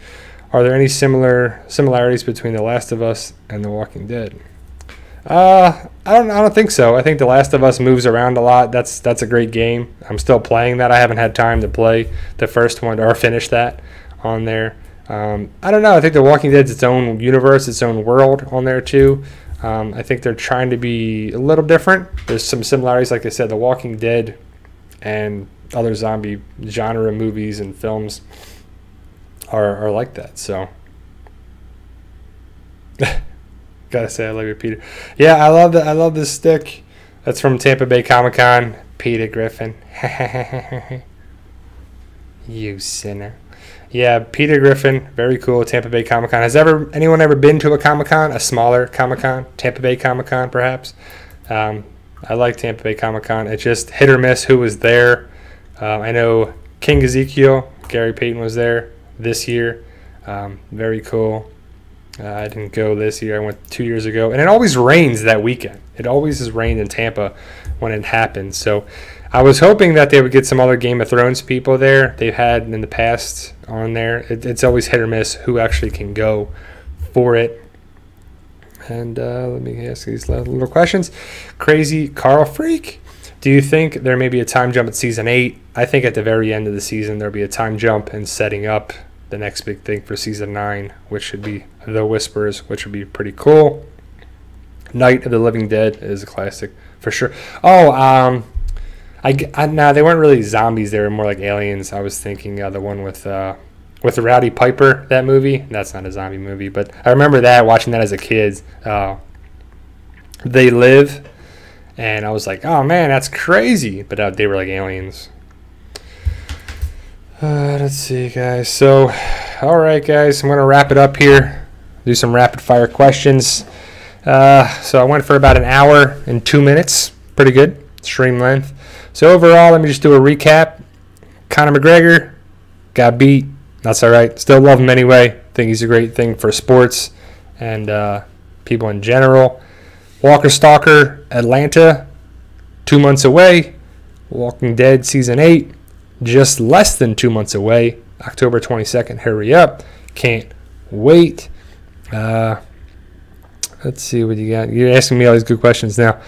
S1: Are there any similarities between The Last of Us and The Walking Dead? I don't think so. I think The Last of Us moves around a lot. That's a great game. I'm still playing that. I haven't had time to play the first one or finish that on there. I don't know. I think The Walking Dead's its own universe, its own world on there too. I think they're trying to be a little different. There's some similarities, like I said, The Walking Dead and other zombie genre movies and films are like that. So gotta say I love you, Peter. Yeah, I love that. I love this stick. That's from Tampa Bay Comic-Con. Peter Griffin. You sinner. Yeah, Peter Griffin, very cool. Tampa Bay Comic-Con. Has anyone ever been to a Comic-Con, a smaller Comic-Con, Tampa Bay Comic-Con, perhaps? I like Tampa Bay Comic-Con. It's just hit or miss who was there. I know King Ezekiel, Gary Payton was there this year. Very cool. I didn't go this year. I went 2 years ago. And it always rains that weekend. It always has rained in Tampa when it happens. So I was hoping that they would get some other Game of Thrones people there. They've had in the past on there. It's always hit or miss who actually can go for it. And let me ask these little questions. Crazy Carl Freak. Do you think there may be a time jump at Season 8? I think at the very end of the season there'll be a time jump and setting up the next big thing for Season 9, which should be The Whispers, which would be pretty cool. Night of the Living Dead is a classic for sure. Oh, no, they weren't really zombies. They were more like aliens. I was thinking the one with Rowdy Piper, that movie. That's not a zombie movie, but I remember that, watching that as a kid. They Live, and I was like, oh man, that's crazy. But they were like aliens. Let's see, guys. So, all right, guys, I'm going to wrap it up here. Do some rapid fire questions. So I went for about an hour and 2 minutes. Pretty good stream length. So overall, let me just do a recap. Conor McGregor got beat. That's all right. Still love him anyway. Think he's a great thing for sports and people in general. Walker Stalker, Atlanta, 2 months away. Walking Dead Season 8, just less than 2 months away. October 22nd. Hurry up. Can't wait. Let's see what you got. You're asking me all these good questions now.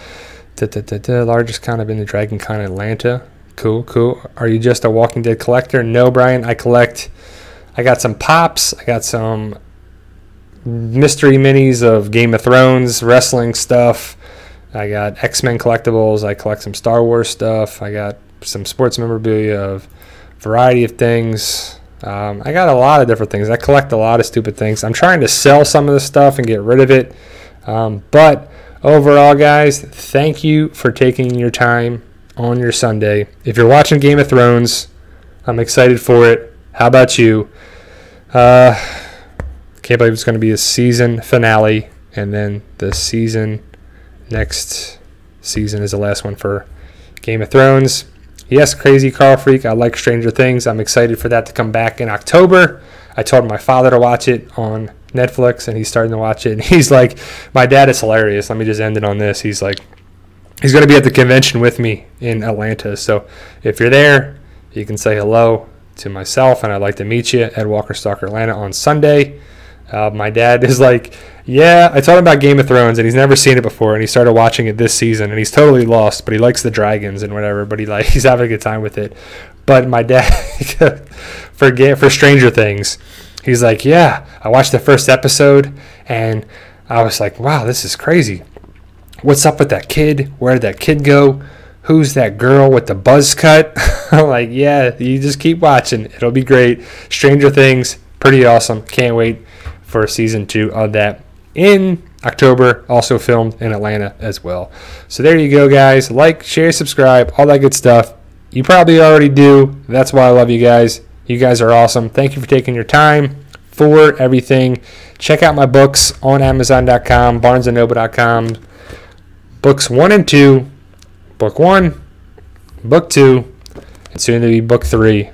S1: Largest con, I've been to Dragon Con in Atlanta. Cool. Are you just a Walking Dead collector? No, Brian. I got some pops. I got some mystery minis of Game of Thrones, wrestling stuff. I got X-Men collectibles. I collect some Star Wars stuff. I got some sports memorabilia of a variety of things. I got a lot of different things. I collect a lot of stupid things. I'm trying to sell some of this stuff and get rid of it. But overall, guys, thank you for taking your time on your Sunday. If you're watching Game of Thrones, I'm excited for it. How about you? Can't believe it's going to be a season finale, and then the next season is the last one for Game of Thrones. Yes, Crazy Carl Freak, I like Stranger Things. I'm excited for that to come back in October. I told my father to watch it on Netflix, and he's starting to watch it. And he's like, my dad is hilarious. Let me just end it on this. He's like, he's going to be at the convention with me in Atlanta. So if you're there, you can say hello to myself, and I'd like to meet you at Walker Stalker Atlanta on Sunday. My dad is like, yeah, I told him about Game of Thrones, and he's never seen it before, and he started watching it this season, and he's totally lost, but he likes the dragons and whatever, but he's having a good time with it. But my dad, for Stranger Things, he's like, yeah, I watched the first episode, and I was like, wow, this is crazy. What's up with that kid? Where did that kid go? Who's that girl with the buzz cut? I'm like, yeah, you just keep watching. It'll be great. Stranger Things, pretty awesome. Can't wait for season 2 of that in October, also filmed in Atlanta as well. So there you go, guys. Like, share, subscribe, all that good stuff. You probably already do. That's why I love you guys. You guys are awesome. Thank you for taking your time for everything. Check out my books on Amazon.com, BarnesandNoble.com. Books 1 and 2. Book 1, Book 2. soon to be book 3.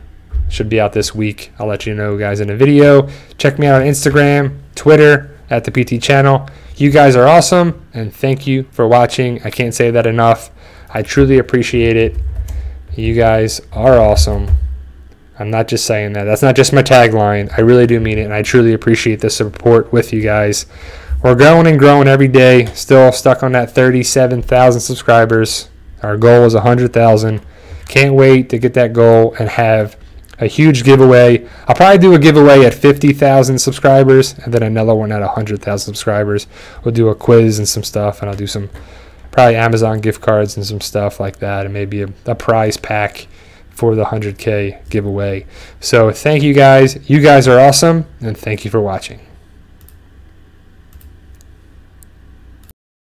S1: Should be out this week. I'll let you know, guys, in a video. Check me out on Instagram, Twitter, at the PT channel. You guys are awesome, and thank you for watching. I can't say that enough. I truly appreciate it. You guys are awesome. I'm not just saying that. That's not just my tagline. I really do mean it, and I truly appreciate the support with you guys. We're growing and growing every day. Still stuck on that 37,000 subscribers. Our goal is 100,000. Can't wait to get that goal and have a huge giveaway. I'll probably do a giveaway at 50,000 subscribers and then another one at 100,000 subscribers. We'll do a quiz and some stuff, and I'll do some probably Amazon gift cards and some stuff like that, and maybe a prize pack for the 100K giveaway. So thank you guys. You guys are awesome, and thank you for watching.